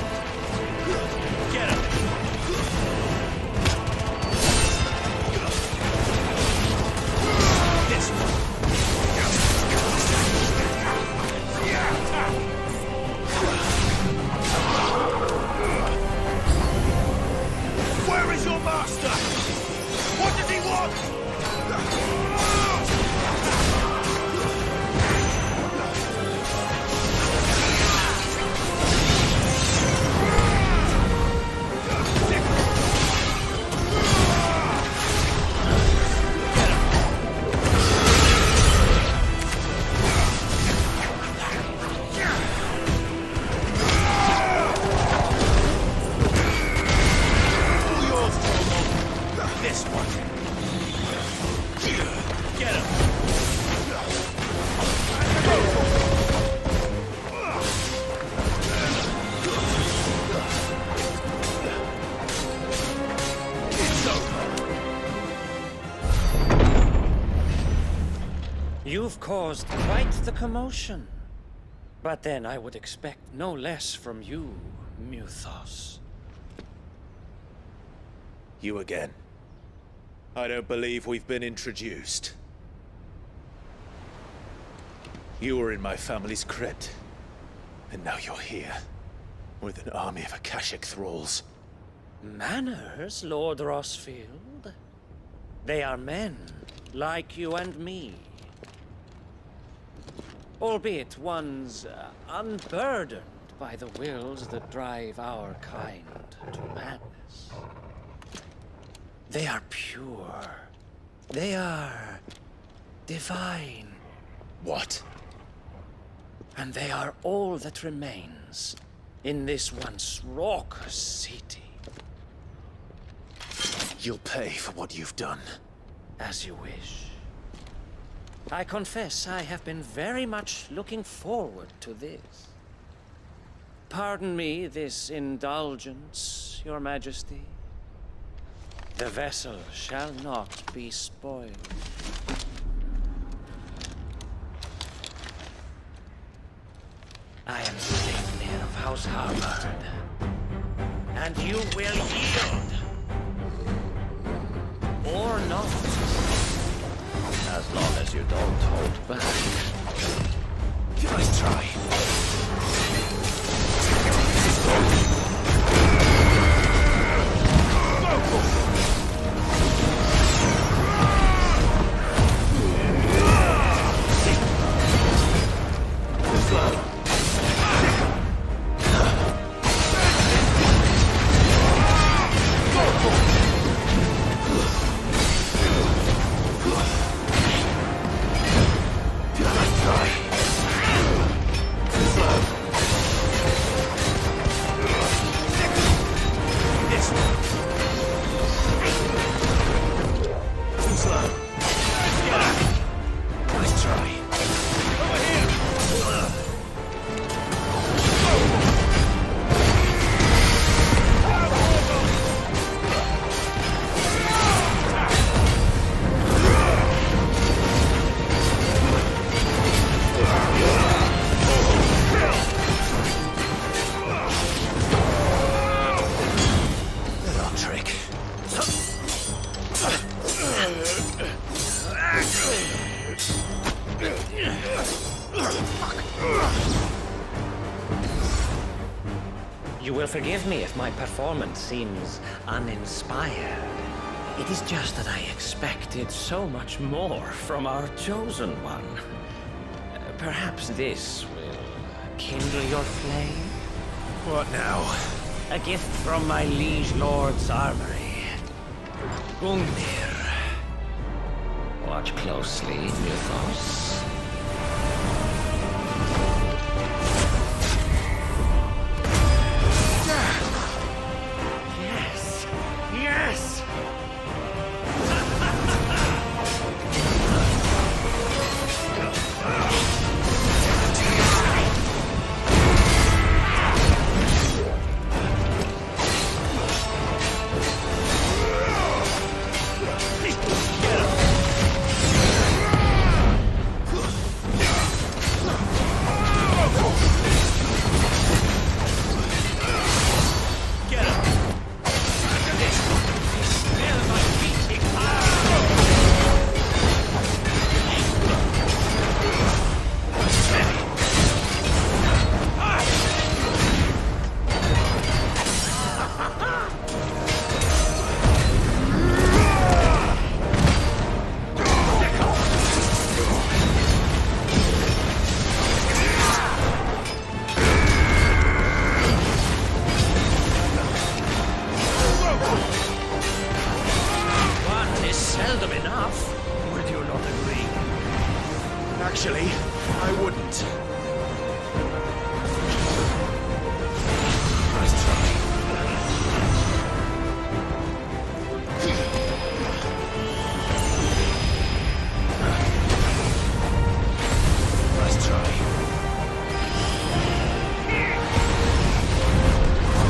Get him! This one. Where is your master? What does he want? Yours, Tormund. This one. Get him. It's over.
You've caused quite the commotion. But then I would expect no less from you, Muthos.
You again. I don't believe we've been introduced. You were in my family's crypt. And now you're here. With an army of Akashic thralls.
Manners, Lord Rosfield? They are men, like you and me. Albeit ones unburdened by the wills that drive our kind to madness. They are pure. They are divine.
What?
And they are all that remains in this once raucous city.
You'll pay for what you've done.
As you wish. I confess I have been very much looking forward to this. Pardon me this indulgence, Your Majesty. The vessel shall not be spoiled. I am Sleipnir of House Harvard, and you will yield. Or not.
As long as you don't hold back.
Nice try.
You will forgive me if my performance seems uninspired. It is just that I expected so much more from our chosen one. Perhaps this will kindle your flame?
What now?
A gift from my liege lord's armory. Gungnir. Watch closely, Mythos. Yes! Yes!
Actually, I wouldn't. Nice try. Nice try.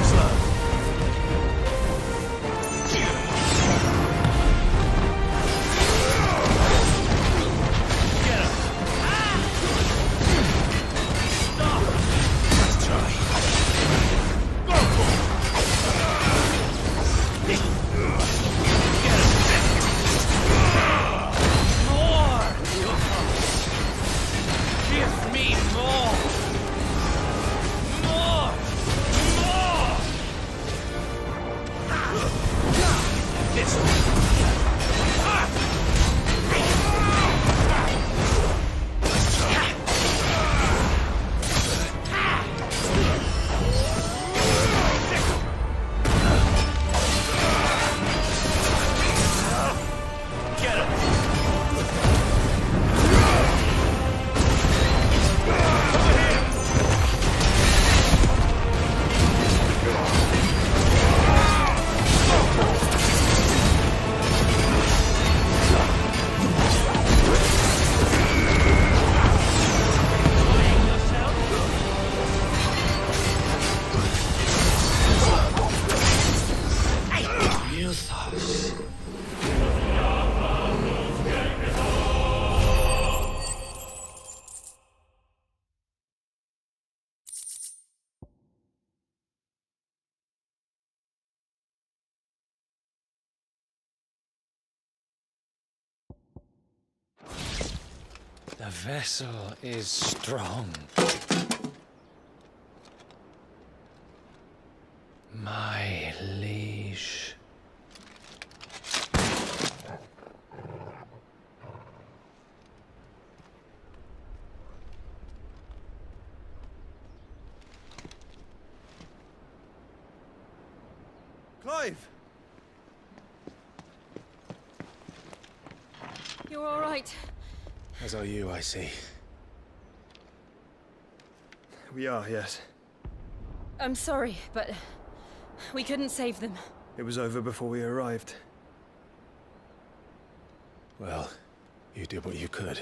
Slow.
The vessel is strong. My liege.
Clive!
You're all right.
As are you, I see.
We are, yes.
I'm sorry, but we couldn't save them.
It was over before we arrived.
Well, you did what you could.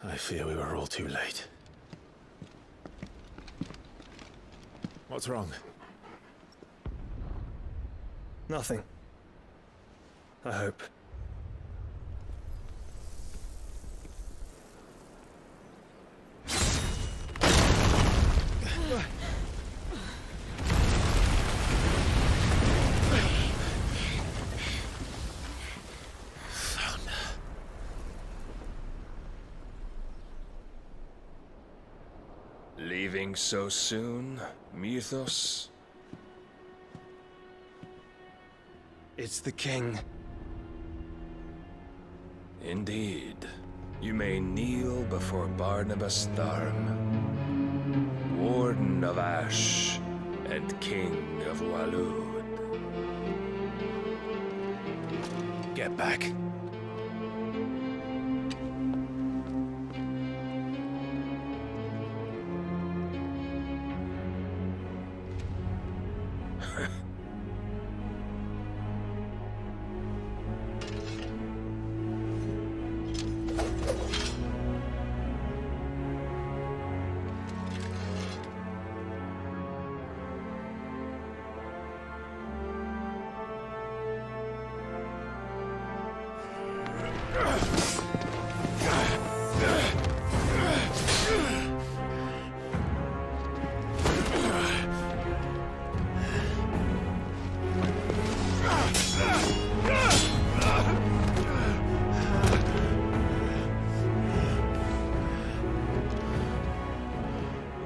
I fear we were all too late. What's wrong?
Nothing. I hope.
Leaving so soon, Mythos?
It's the king.
Indeed. You may kneel before Barnabas Tharm.
Warden of Ash and King of Waloed.
Get back.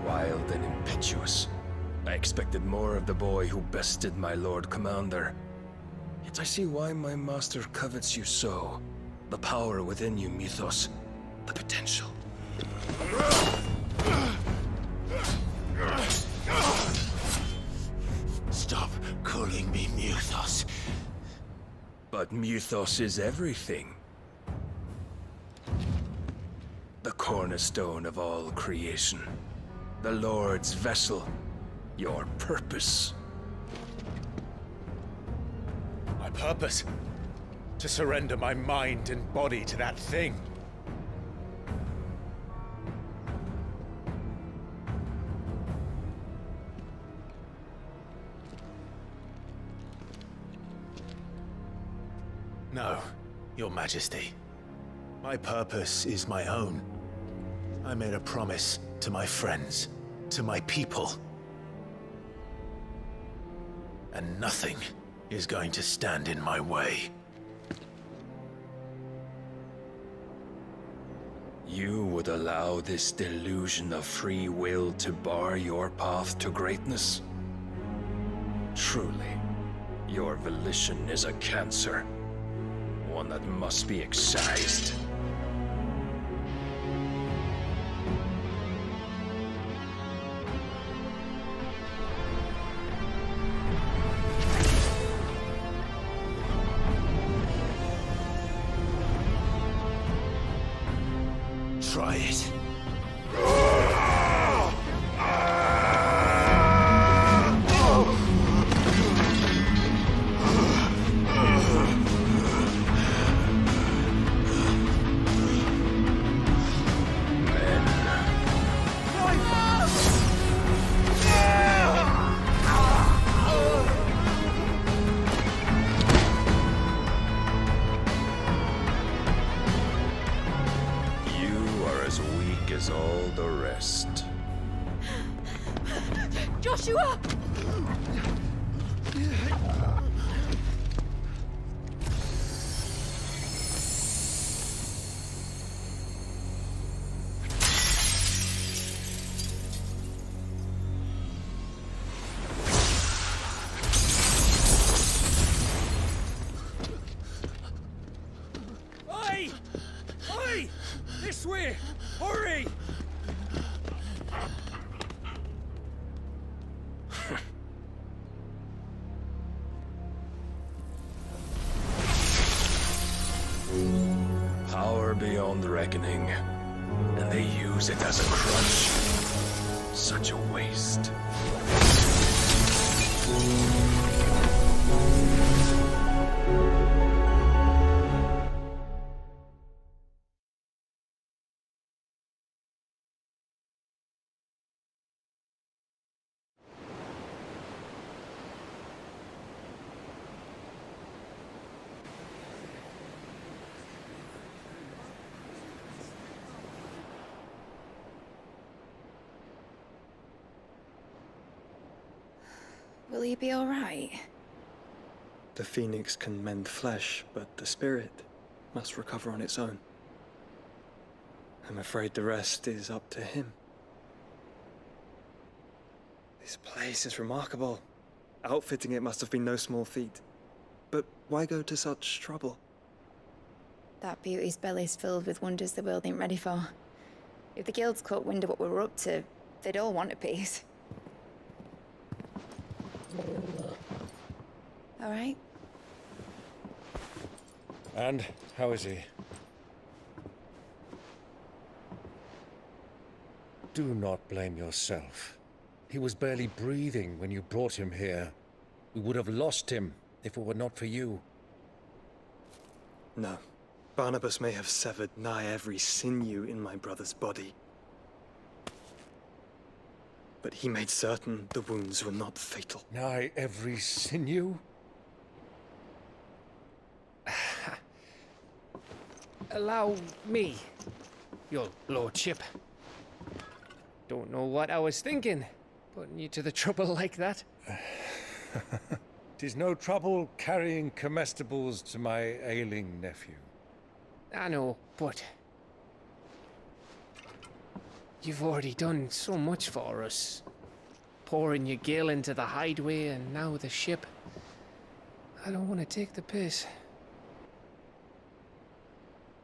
Wild and impetuous. I expected more of the boy who bested my Lord Commander. Yet I see why my master covets you so. The power within you, Mythos. The potential.
Stop calling me Mythos.
But Mythos is everything. The cornerstone of all creation. The Lord's vessel. Your purpose.
My purpose? To surrender my mind and body to that thing. No, Your Majesty. My purpose is my own. I made a promise to my friends, to my people. And nothing is going to stand in my way.
You would allow this delusion of free will to bar your path to greatness? Truly, your volition is a cancer. One that must be excised.
Try it.
As all the rest.
Joshua!
Oi! Oi! This way! Hurry!
Power beyond reckoning, and they use it as a crutch. Such a waste.
Will he be all right?
The phoenix can mend flesh, but the spirit must recover on its own. I'm afraid the rest is up to him. This place is remarkable. Outfitting it must have been no small feat. But why go to such trouble?
That beauty's belly's filled with wonders the world ain't ready for. If the guilds caught wind of what we were up to, They'd all want a piece. All right?
And how is he? Do not blame yourself. He was barely breathing when you brought him here. We would have lost him if it were not for you.
No. Barnabas may have severed nigh every sinew in my brother's body. But he made certain the wounds were not fatal.
Nigh every sinew?
Allow me, your lordship. Don't know what I was thinking, putting you to the trouble like that.
'Tis no trouble carrying comestibles to my ailing nephew.
I know, but you've already done so much for us. Pouring your gil into the hideaway and now the ship. I don't want to take the piss.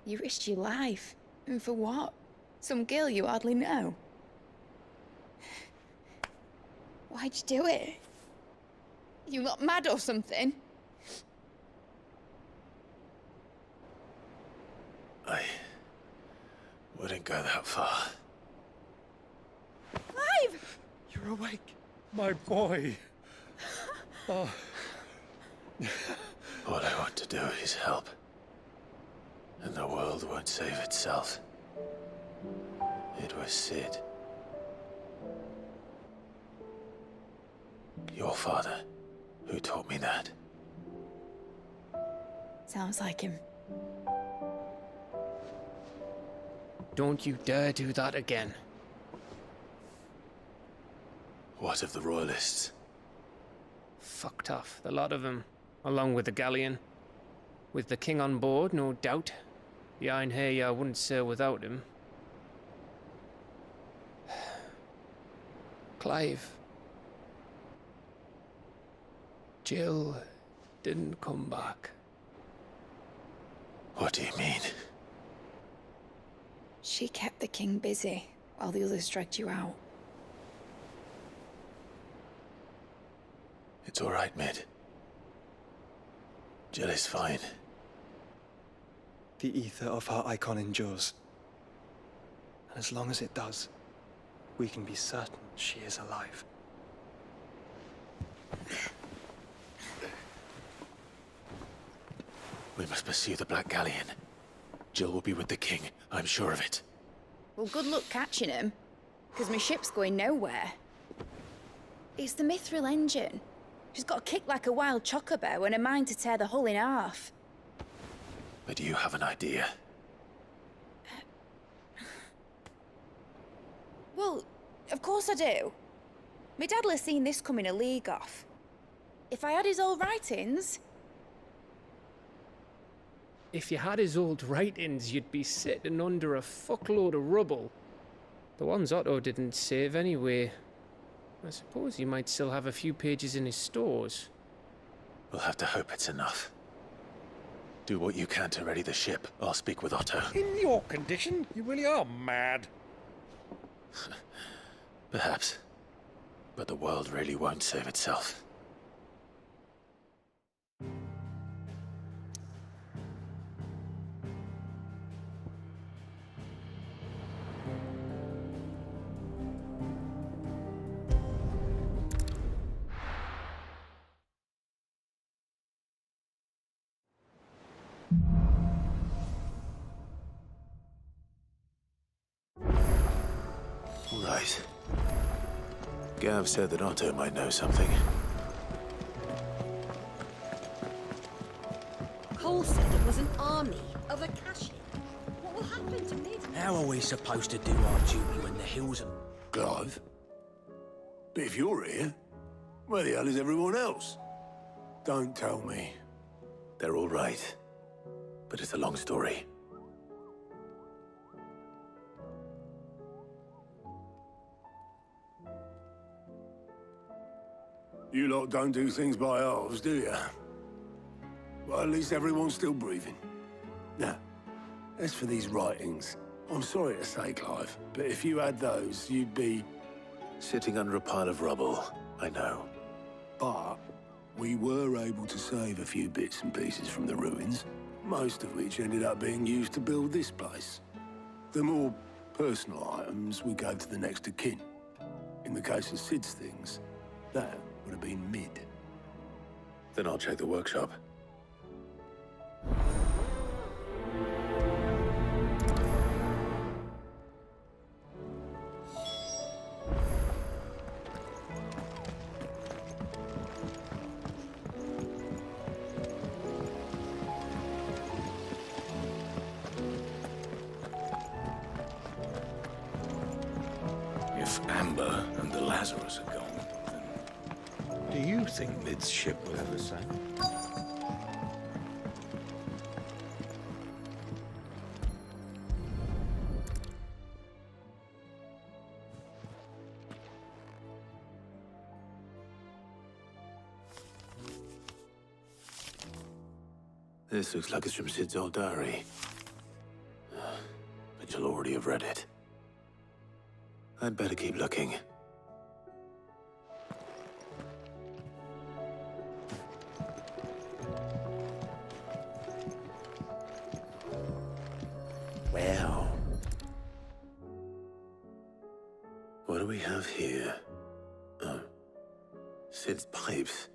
You risked your life. And for what? Some girl you hardly know. Why'd you do it? You not mad or something?
I wouldn't go that far.
Clive!
You're awake. My boy. Oh.
All I want to do is help. And the world won't save itself. It was Sid. Your father, who taught me that.
Sounds like him.
Don't you dare do that again.
What of the Royalists?
Fucked off, the lot of them, along with the galleon. With the king on board, no doubt. The Einherjar wouldn't sail without him. Clive. Jill didn't come back.
What do you mean?
She kept the king busy while the others dragged you out.
It's all right, Mid. Jill is fine.
The ether of her icon endures. And as long as it does, we can be certain she is alive.
We must pursue the Black Galleon. Jill will be with the king, I'm sure of it.
Well, good luck catching him, because my ship's going nowhere. It's the Mithril engine. She's got a kick like a wild chocobo and a mind to tear the hull in half.
But do you have an idea?
Well, of course I do. My dad'll have seen this coming a league off. If I had his old writings...
If you had his old writings, you'd be sitting under a fuckload of rubble. The ones Otto didn't save anyway. I suppose he might still have a few pages in his stores.
We'll have to hope it's enough. Do what you can to ready the ship. I'll speak with Otto.
In your condition, you really are mad.
Perhaps. But the world really won't save itself. Right. Gav said that Otto might know something.
Cole said it was an army of Akashi. What will happen to Nid?
How are we supposed to do our duty when the hills are...
Clive? But if you're here, where the hell is everyone else? Don't tell me.
They're all right. But it's a long story.
You lot don't do things by halves, do you? Well, at least everyone's still breathing. Now, as for these writings, I'm sorry to say, Clive, but if you had those, you'd be
Sitting under a pile of rubble, I know.
But we were able to save a few bits and pieces from the ruins, most of which ended up being used to build this place. The more personal items we gave to the next of kin. In the case of Sid's things, that would have been Mid.
Then I'll check the workshop.
If Amber and the Lazarus are gone, then do you think Mid's ship will ever sail?
This looks like it's from Sid's old diary. But you'll already have read it. I'd better keep looking. Wow. What do we have here? Oh. Sid's pipes.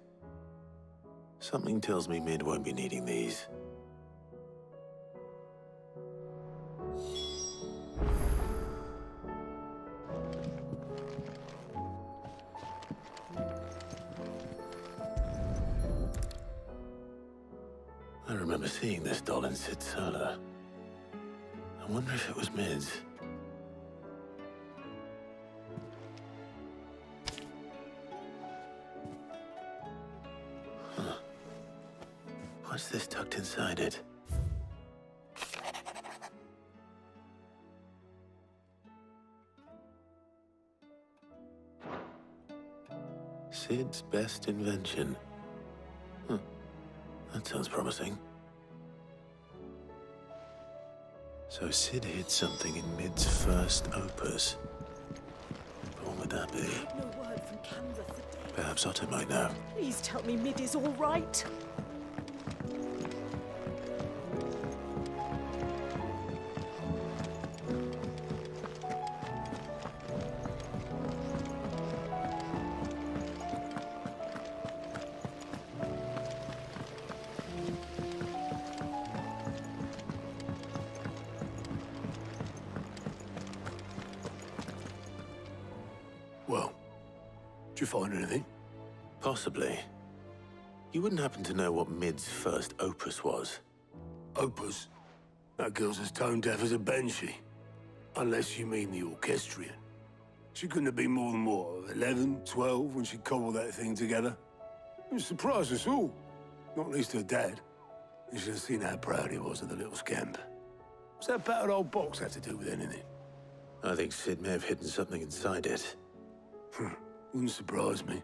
Something tells me Mid won't be needing these. I remember seeing this doll in Sid's cellar. I wonder if it was Mid's. Huh. What's this tucked inside it? Sid's best invention. Huh. That sounds promising. So Sid hid something in Mid's first opus. What would that be?
No word from Canva for days.
Perhaps Otto might know.
Please tell me Mid is all right.
Well, did you find anything?
Possibly. You wouldn't happen to know what Mid's first opus was?
Opus? That girl's as tone deaf as a banshee. Unless you mean the orchestrion. She couldn't have been more than, what, 11, 12 when she cobbled that thing together? It surprised us all. Not least her dad. You should have seen how proud he was of the little scamp. What's that battered old box have to do with anything?
I think Sid may have hidden something inside it.
Wouldn't surprise me.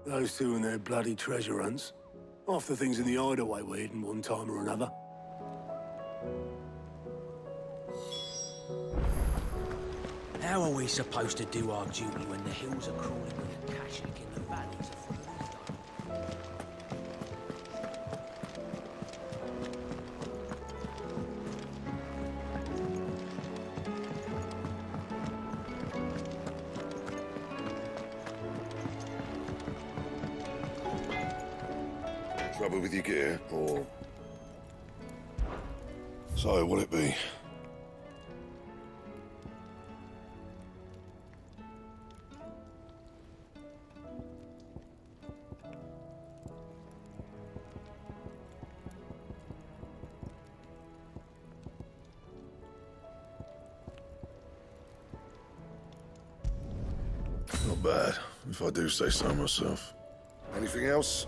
Those two and their bloody treasure hunts. Half the things in the hideaway were hidden one time or another.
How are we supposed to do our duty when the hills are crawling with a Akashic in the valleys are full of
Trouble with your gear, or... So, what'll it be? Not bad, if I do say so myself. Anything else?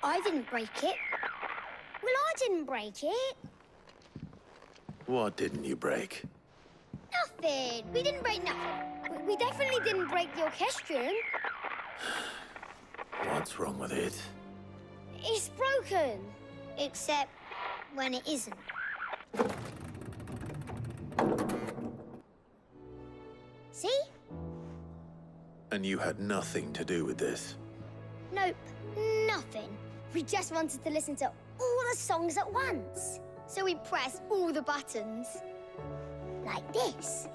I didn't break it. Well, I didn't break it.
What didn't you break?
Nothing. We didn't break nothing. We definitely didn't break the orchestrion.
What's wrong with it?
It's broken. Except when it isn't. See?
And you had nothing to do with this.
Nope, nothing. We just wanted to listen to all the songs at once. So we pressed all the buttons. Like this.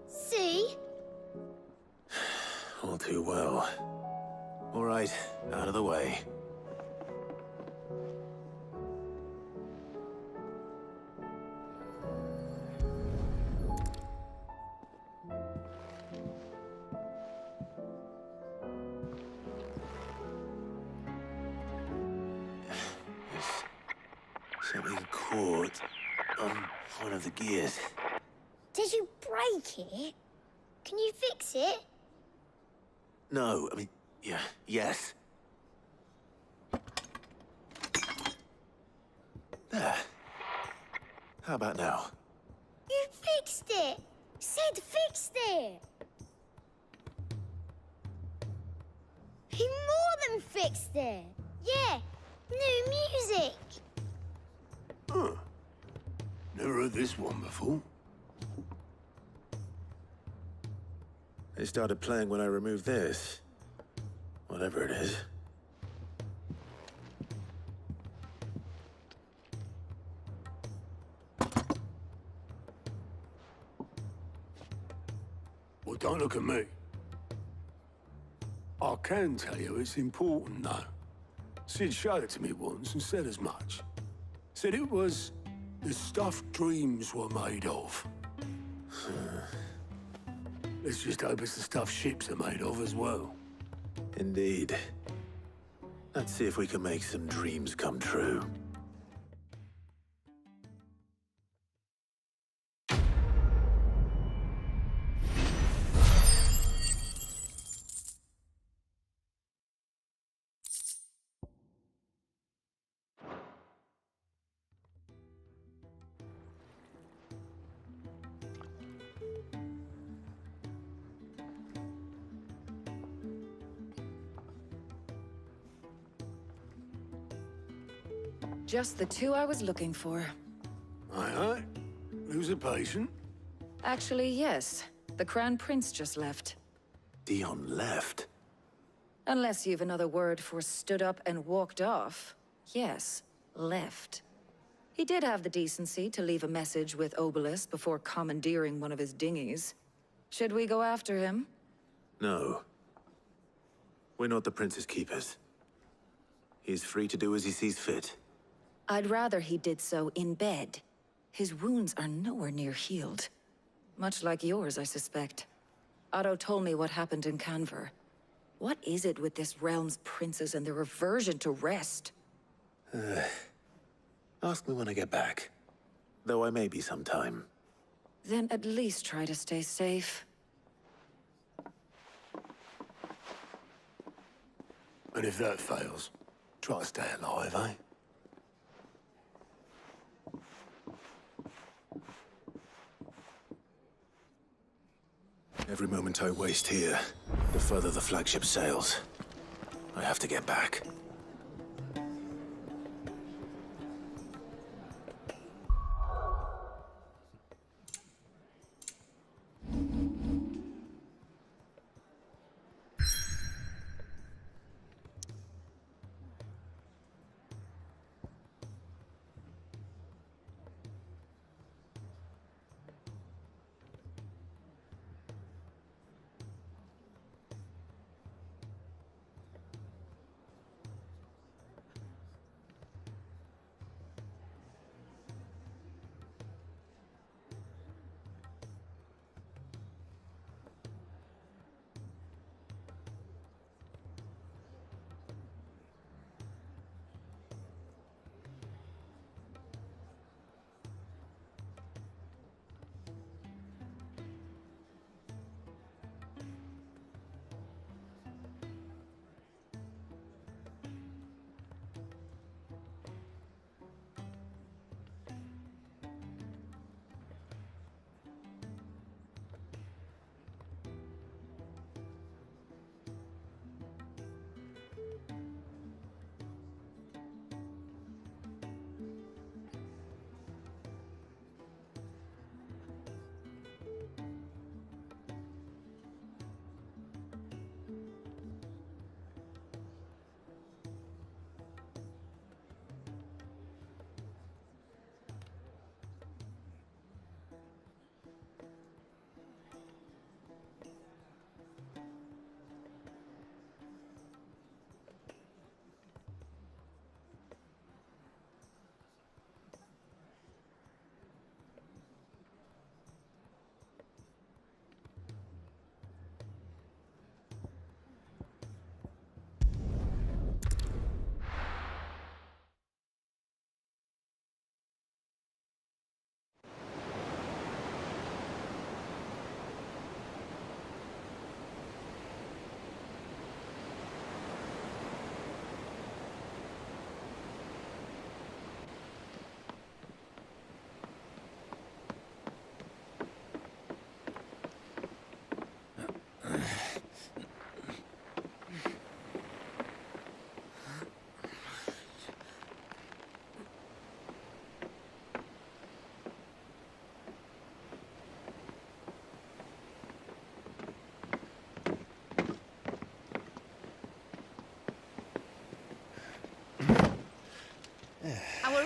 See?
All too well. All right, out of the way. Something caught on one of the gears.
Did you break it? Can you fix it?
No, I mean, yeah, yes. There. How about now?
You fixed it! Sid fixed it! He more than fixed it! Yeah, new music!
Huh. Never heard this one before.
They started playing when I removed this. Whatever it is.
Well, don't look at me. I can tell you it's important, though. Sid showed it to me once and said as much. Said it was the stuff dreams were made of. Let's just hope it's the stuff ships are made of as well.
Indeed. Let's see if we can make some dreams come true.
Just the two I was looking for.
Aye. Who's a patient?
Actually, yes. The Crown Prince just left.
Dion left?
Unless you've another word for stood up and walked off. Yes, left. He did have the decency to leave a message with Obelisk before commandeering one of his dinghies. Should we go after him?
No. We're not the Prince's keepers. He's free to do as he sees fit.
I'd rather he did so in bed. His wounds are nowhere near healed. Much like yours, I suspect. Otto told me what happened in Canver. What is it with this realm's princes and their aversion to rest?
Ask me when I get back. Though I may be sometime.
Then at least try to stay safe.
And if that fails, try to stay alive, eh?
Every moment I waste here, the further the flagship sails. I have to get back.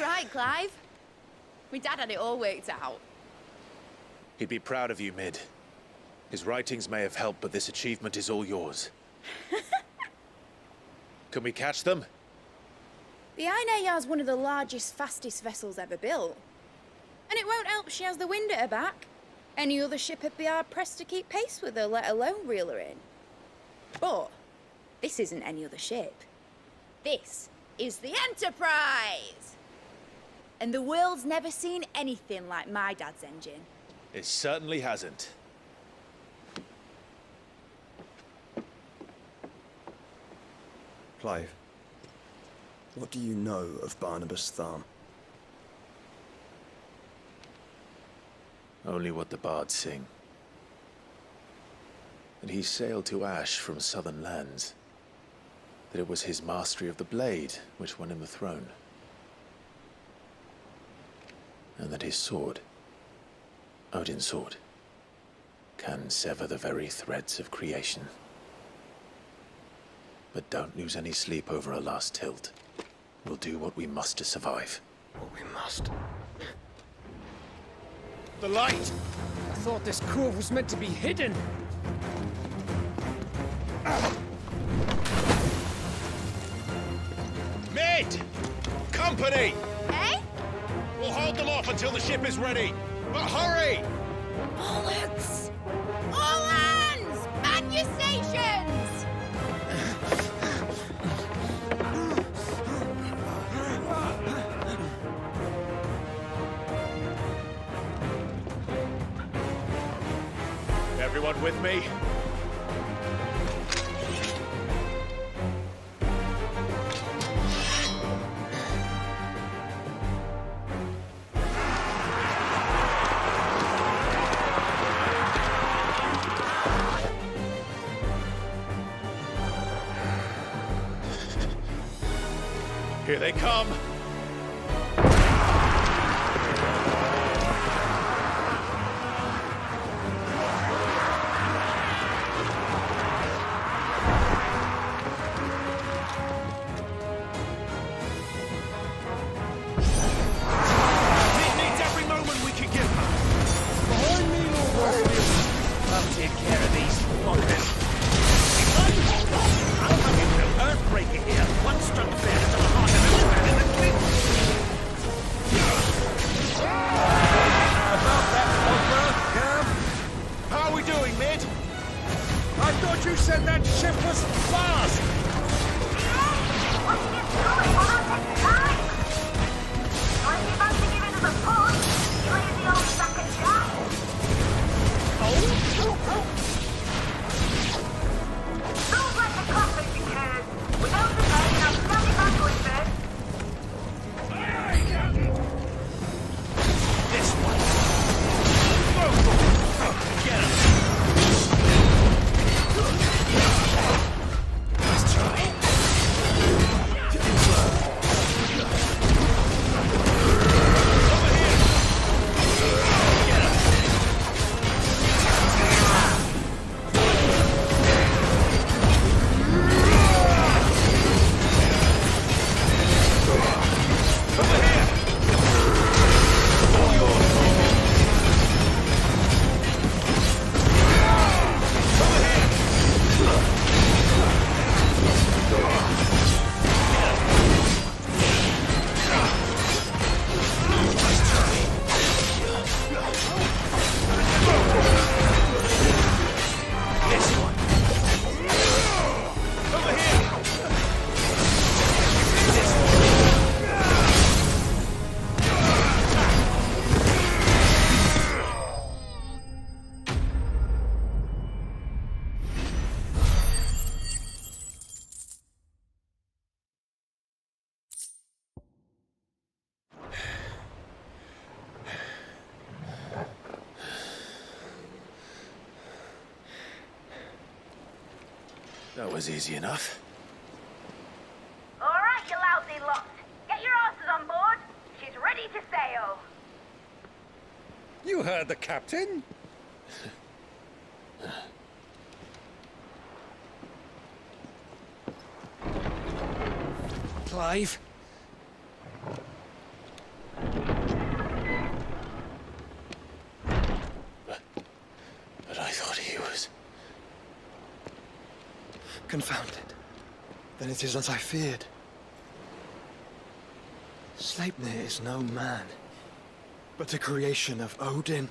right, Clive. My dad had it all worked out.
He'd be proud of you, Mid. His writings may have helped, but this achievement is all yours. Can we catch them?
The Aina is one of the largest, fastest vessels ever built. And it won't help she has the wind at her back. Any other ship would be hard-pressed to keep pace with her, let alone reel her in. But this isn't any other ship. This is the Enterprise! And the world's never seen anything like my dad's engine.
It certainly hasn't.
Clive, what do you know of Barnabas Tharm?
Only what the bards sing. That he sailed to Ash from southern lands. That it was his mastery of the blade which won him the throne. And that his sword, Odin's sword, can sever the very threads of creation. But don't lose any sleep over a last tilt. We'll do what we must to survive.
What we must.
The light! I thought this cove was meant to be hidden.
Mid! Company!
Eh?
We'll hold them off until the ship is ready. But hurry!
Bollocks! All hands! Man your stations!
Everyone with me? Here they come! That was easy enough.
All right, you lousy lot. Get your asses on board. She's ready to sail.
You heard the captain.
Clive?
Confounded. Then it is as I feared. Sleipnir is no man, but a creation of Odin.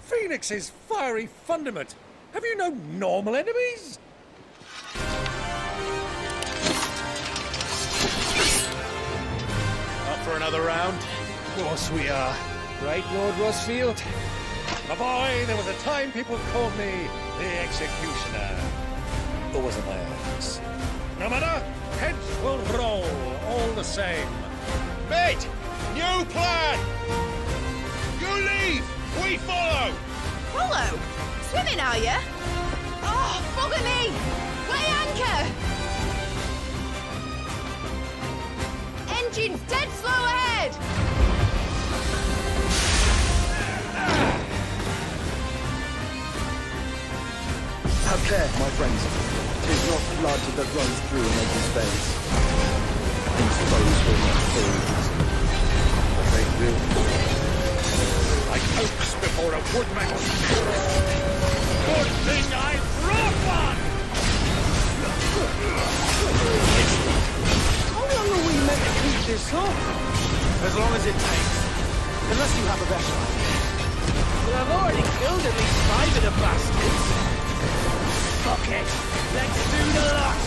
Phoenix's fiery fundament. Have you no normal enemies? Up for another round?
Of course we are. Right, Lord Rosfield?
My boy, there was a time people called me the Executioner. Or was it my ex? No matter, heads will roll all the same.
Mate! New plan! You leave! We follow!
Follow? Swimming, are you? Oh, bugger me! Weigh anchor! Engine's dead slow ahead!
Have care, my friends. 'Tis not blood that runs through an Eddie's veins. These foes will not fall easily. But they will.
Like oaks before a woodman. Good thing I brought one!
How long are we meant to keep this up? As long as it takes. Unless you have a better idea. But I've already killed at least 5 of the bastards. Fuck it. Let's do the lot.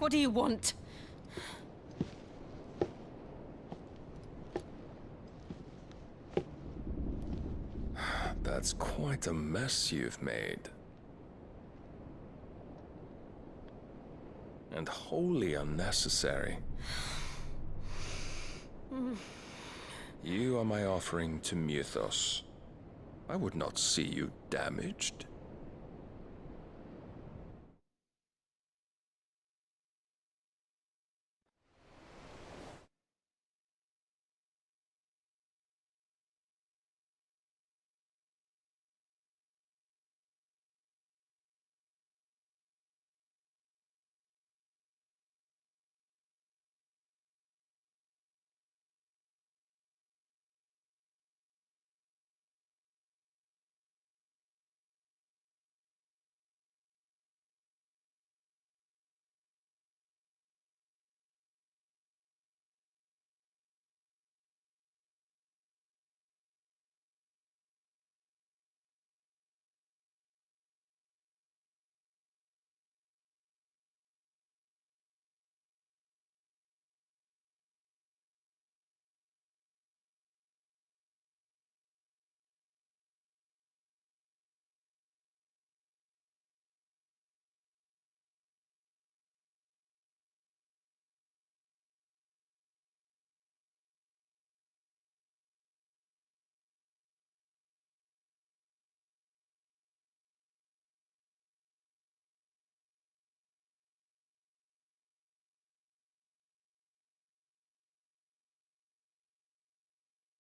What do you want?
That's quite a mess you've made. And wholly unnecessary. You are my offering to Mythos. I would not see you damaged.